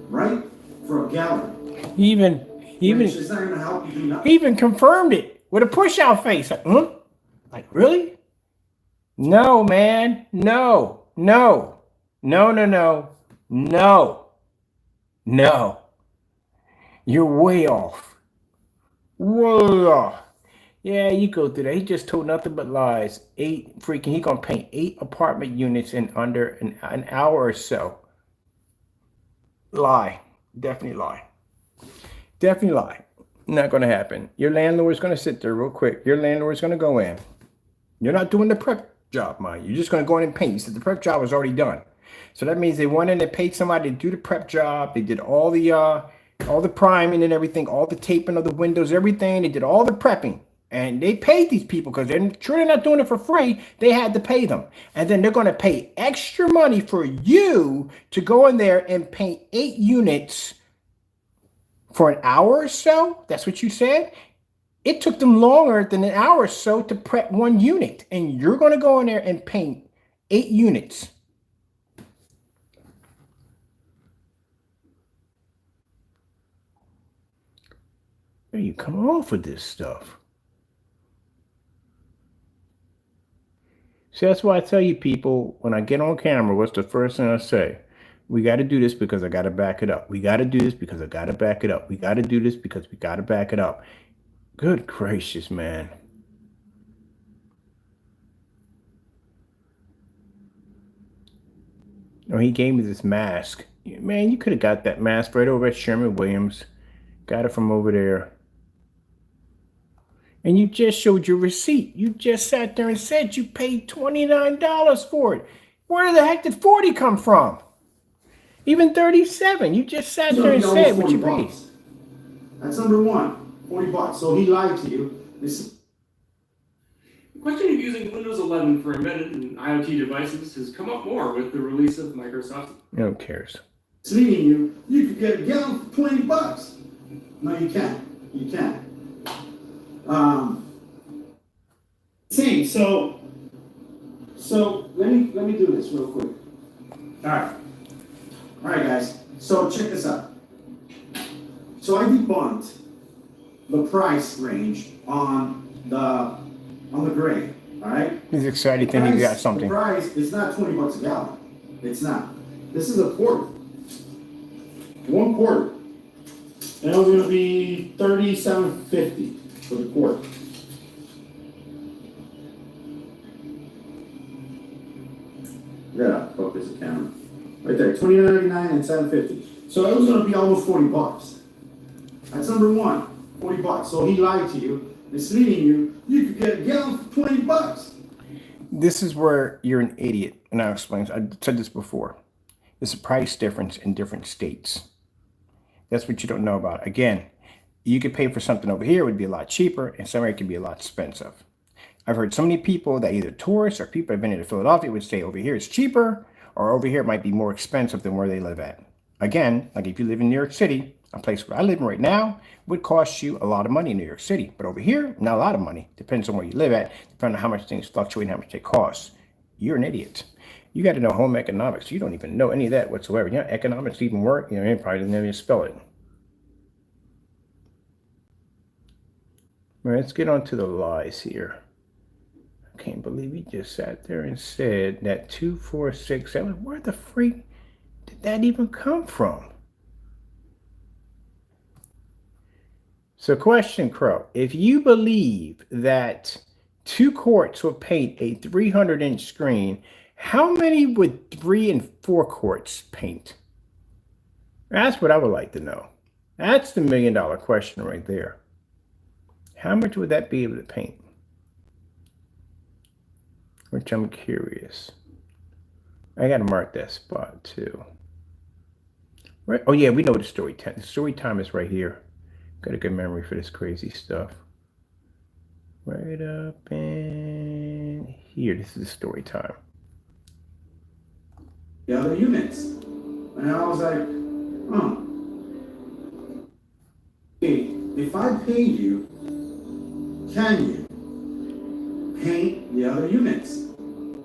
Right? For a gallon. He even Which is not gonna help you do nothing. He even confirmed it with a push out face. Like, huh? Like, really? No, man. No, no, no, no, no, no, no. You're way off. Way off. Yeah, you go through that. He just told nothing but lies. He gonna paint 8 apartment units in under an hour or so. Lie. Definitely lie. Definitely lie. Not gonna happen. Your landlord's gonna sit there real quick. Your landlord's gonna go in. You're not doing the prep job, mind you. You're just gonna go in and paint. You said the prep job was already done. So that means they went in and paid somebody to do the prep job. They did all the priming and everything, all the taping of the windows, everything. They did all the prepping. And they paid these people because they're not doing it for free. They had to pay them. And then they're going to pay extra money for you to go in there and paint 8 units for an hour or so. That's what you said. It took them longer than an hour or so to prep 1 unit. And you're going to go in there and paint 8 units. Where you come off with this stuff? See, that's why I tell you people, when I get on camera, what's the first thing I say? We got to do this because I got to back it up. We got to do this because I got to back it up. We got to do this because we got to back it up. Good gracious, man. Oh, he gave me this mask. Man, you could have got that mask right over at Sherman-Williams. Got it from over there. And you just showed your receipt. You just sat there and said you paid $29 for it. Where the heck did 40 come from? Even 37. You just sat there and said what you paid. That's number one. $40. So he lied to you. The question of using Windows 11 for embedded and IoT devices has come up more with the release of Microsoft. Who cares? Misleading you could get a gallon for $20. No, you can't. You can't. Same. So let me do this real quick. All right, guys. So check this out. So I debunked the price range on the gray. All right. He's excited thinking he got something. The price is not $20 a gallon. It's not. This is a quart. 1 quart. And it was going to be $37.50 for the quart. Yeah, focus the camera. Right there, $29.99 and $7.50. So it was going to be almost $40. That's number one, $40. So he lied to you, misleading you. You could get a gallon for $20. This is where you're an idiot, and I'll explain. I said this before. There's a price difference in different states. That's what you don't know about. Again, you could pay for something over here, it would be a lot cheaper, and somewhere it could be a lot expensive. I've heard so many people that either tourists or people that have been into Philadelphia would say over here it's cheaper, or over here it might be more expensive than where they live at. Again, like if you live in New York City, a place where I live in right now would cost you a lot of money in New York City. But over here, not a lot of money. Depends on where you live at, depending on how much things fluctuate and how much they cost. You're an idiot. You got to know home economics. You don't even know any of that whatsoever. You know, economics even work. You know, you probably didn't even spell it. Well, let's get on to the lies here. I can't believe he just sat there and said that 2467. Where the freak did that even come from? So question, Crow. If you believe that 2 quarts will paint a 300-inch screen, how many would 3 and 4 quarts paint? That's what I would like to know. That's the $1 million question right there. How much would that be able to paint? Which I'm curious. I got to mark that spot too. Right? Oh yeah, we know the story time. The story time is right here. Got a good memory for this crazy stuff. Right up in here. This is the story time. The other units. And I was like, hey, if I paid you, can you paint the other units?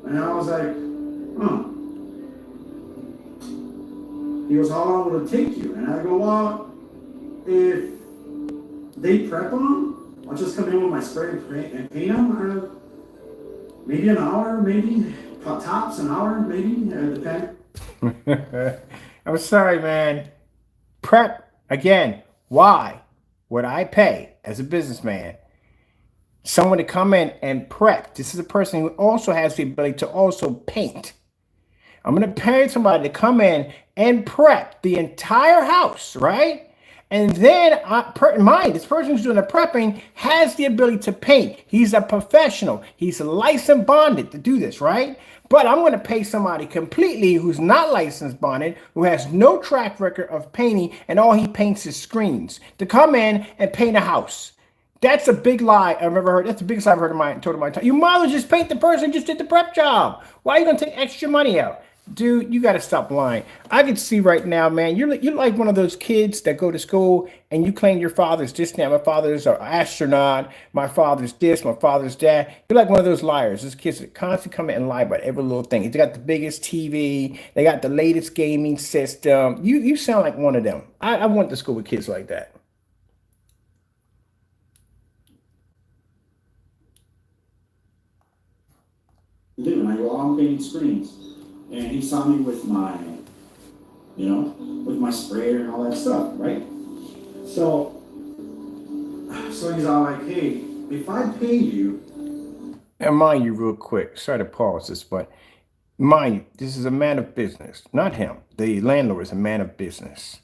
And I was like, He goes, how long will it take you? And I go, well, if they prep them, I'll just come in with my spray and paint them. Maybe an hour, maybe tops an hour, maybe depend. I'm sorry, man. Prep again. Why would I pay as a businessman someone to come in and prep? This is a person who also has the ability to also paint. I'm going to pay somebody to come in and prep the entire house, right? And then, mind, this person who's doing the prepping has the ability to paint. He's a professional. He's licensed bonded to do this, right? But I'm going to pay somebody completely who's not licensed bonded, who has no track record of painting, and all he paints is screens, to come in and paint a house. That's a big lie I've ever heard. That's the biggest lie I've heard in my total my time. You might as well just paint the person who just did the prep job. Why are you going to take extra money out? Dude, you got to stop lying. I can see right now, man, you're like one of those kids that go to school and you claim your father's this now. My father's an astronaut. My father's this. My father's that. You're like one of those liars. Those kids that constantly come in and lie about every little thing. They got the biggest TV. They got the latest gaming system. You sound like one of them. I went to school with kids like that. And I go, I'm painting screens. And he saw me with my, with my sprayer and all that stuff, right? So he's all like, hey, if I pay you. And mind you, real quick, sorry to pause this, but mind you, this is a man of business, not him. The landlord is a man of business.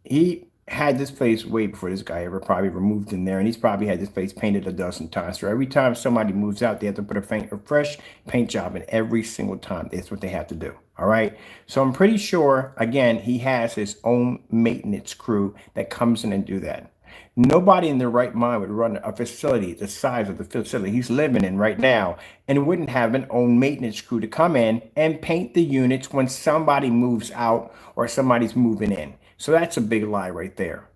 He had this place way before this guy ever probably removed in there, and he's probably had this place painted a dozen times. So every time somebody moves out, they have to put a fresh paint job in every single time. That's what they have to do. All right. So I'm pretty sure, again, he has his own maintenance crew that comes in and do that. Nobody in their right mind would run a facility the size of the facility he's living in right now and wouldn't have an own maintenance crew to come in and paint the units when somebody moves out or somebody's moving in. So that's a big lie right there.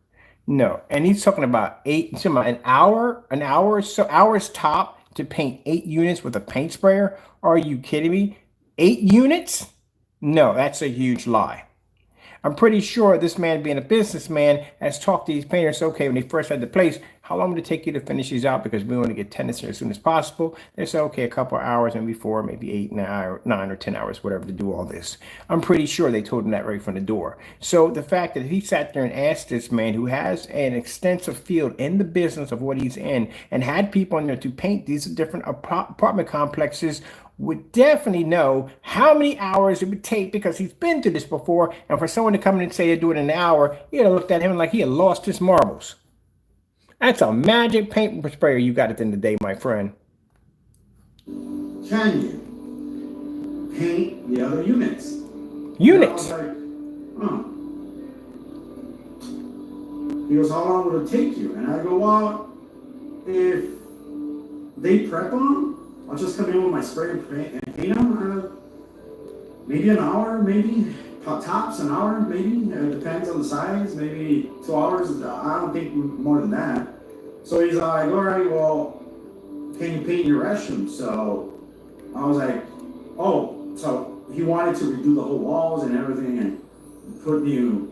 No. And he's talking about an hour, so hours top to paint 8 units with a paint sprayer. Are you kidding me? 8 units? No, that's a huge lie. I'm pretty sure this man, being a businessman, has talked to these painters. Okay, when they first had the place, how long would it take you to finish these out? Because we want to get tenants here as soon as possible. They say, okay, a couple of hours, maybe 4, maybe 8, 9 or 10 hours, whatever, to do all this. I'm pretty sure they told him that right from the door. So the fact that he sat there and asked this man who has an extensive field in the business of what he's in and had people in there to paint these different apartment complexes would definitely know how many hours it would take, because he's been through this before. And for someone to come in and say they do it in an hour, you'd have looked at him like he had lost his marbles. That's a magic paint sprayer you got at the end of the day, my friend. Can you paint the other units? Units? And I was like, huh. He goes, how long would it take you? And I go, well, if they prep them, I'll just come in with my spray and paint them. Maybe an hour, maybe tops an hour, maybe. It depends on the size. Maybe 2 hours. I don't think more than that. So he's like, all right, well, can you paint your restroom? So I was like, oh, so he wanted to redo the whole walls and everything and put new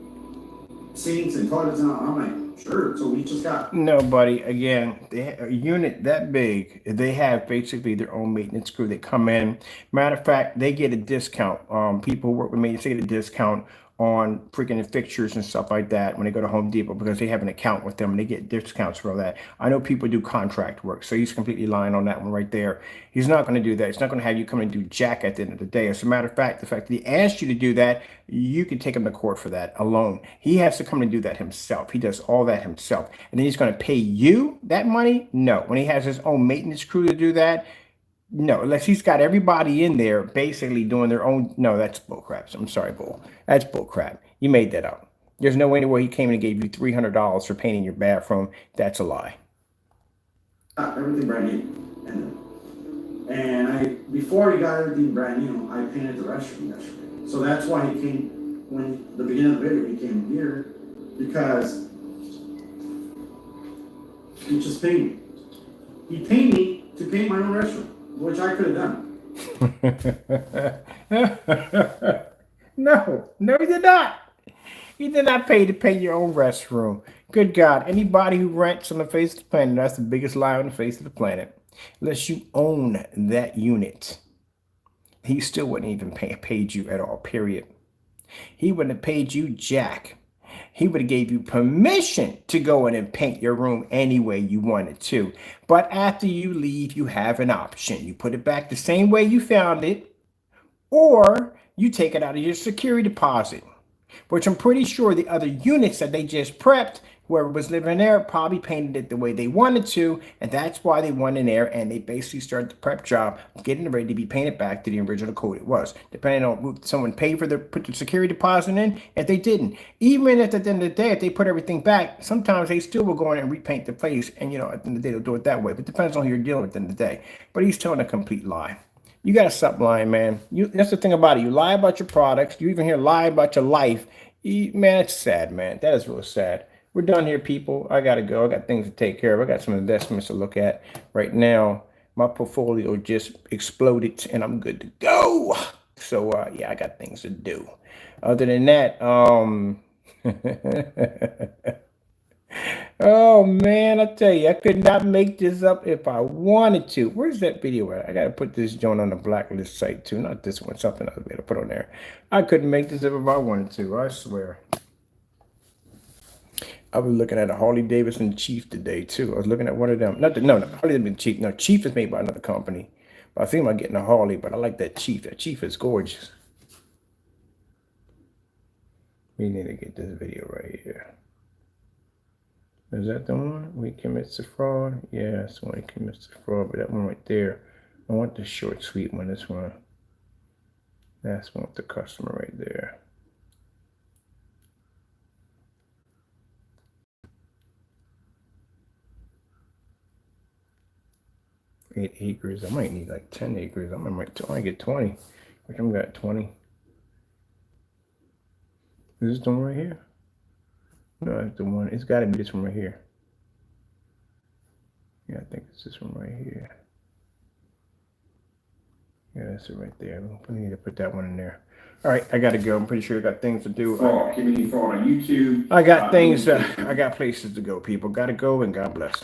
sinks and toilets and all. I'm like, sure. So we just got. No, buddy. Again, a unit that big, they have basically their own maintenance crew that come in. Matter of fact, they get a discount. People who work with me, they get a discount on freaking fixtures and stuff like that when they go to Home Depot, because they have an account with them and they get discounts for all that. I know people do contract work, so he's completely lying on that one right there. He's not going to do that. He's not going to have you come and do jack at the end of the day. As a matter of fact, the fact that he asked you to do that, you can take him to court for that alone. He has to come and do that himself. He does all that himself. And then he's going to pay you that money? No. When he has his own maintenance crew to do that, no, unless he's got everybody in there basically doing their own. No, that's bullcrap. I'm sorry, Bull. That's bullcrap. You made that up. There's no way where he came and gave you $300 for painting your bathroom. That's a lie. Everything brand new. And before he got everything brand new, I painted the restroom yesterday. So that's why he came, when the beginning of the video, he came here, because he just painted. He paid me to paint my own restroom, which I could have done. No, he did not. You did not pay to paint your own restroom. Good God. Anybody who rents on the face of the planet, that's the biggest lie on the face of the planet. Unless you own that unit. He still wouldn't even paid you at all, period. He wouldn't have paid you jack. He would have gave you permission to go in and paint your room any way you wanted to. But after you leave, you have an option. You put it back the same way you found it, or you take it out of your security deposit, which I'm pretty sure the other units that they just prepped, whoever was living there probably painted it the way they wanted to, and that's why they went in there and they basically started the prep job, getting it ready to be painted back to the original code it was, depending on if someone paid for put the security deposit in. If they didn't, even at the end of the day, if they put everything back, sometimes they still will go in and repaint the place, and at the end of the day they'll do it that way. But it depends on who you're dealing with at the end of the day. But he's telling a complete lie. You gotta stop lying, man. That's the thing about it. You lie about your products. You even hear lie about your life. Man, it's sad, man. That is real sad. We're done here, people. I got to go. I got things to take care of. I got some investments to look at right now. My portfolio just exploded, and I'm good to go. So, yeah, I got things to do. Other than that, oh, man, I tell you, I could not make this up if I wanted to. Where's that video at? I got to put this joint on the blacklist site, too. Not this one, something else I got to put on there. I couldn't make this up if I wanted to, I swear. I was looking at a Harley Davidson Chief today, too. I was looking at one of them. No, Harley Davidson Chief. No, Chief is made by another company. But I think I'm getting a Harley, but I like that Chief. That Chief is gorgeous. We need to get this video right here. Is that the one? We commits the fraud? Yeah, that's the one he commits the fraud, but that one right there. I want the short, sweet one. This one. That's one with the customer right there. 8 acres. I might need like 10 acres. I might get 20. Which I'm got 20. Is this the one right here? No, it's the one. It's got to be this one right here. Yeah, I think it's this one right here. Yeah, that's it right there. I need to put that one in there. All right, I got to go. I'm pretty sure I got things to do. Community fraud on YouTube. I got things. I got places to go, people. Got to go, and God bless.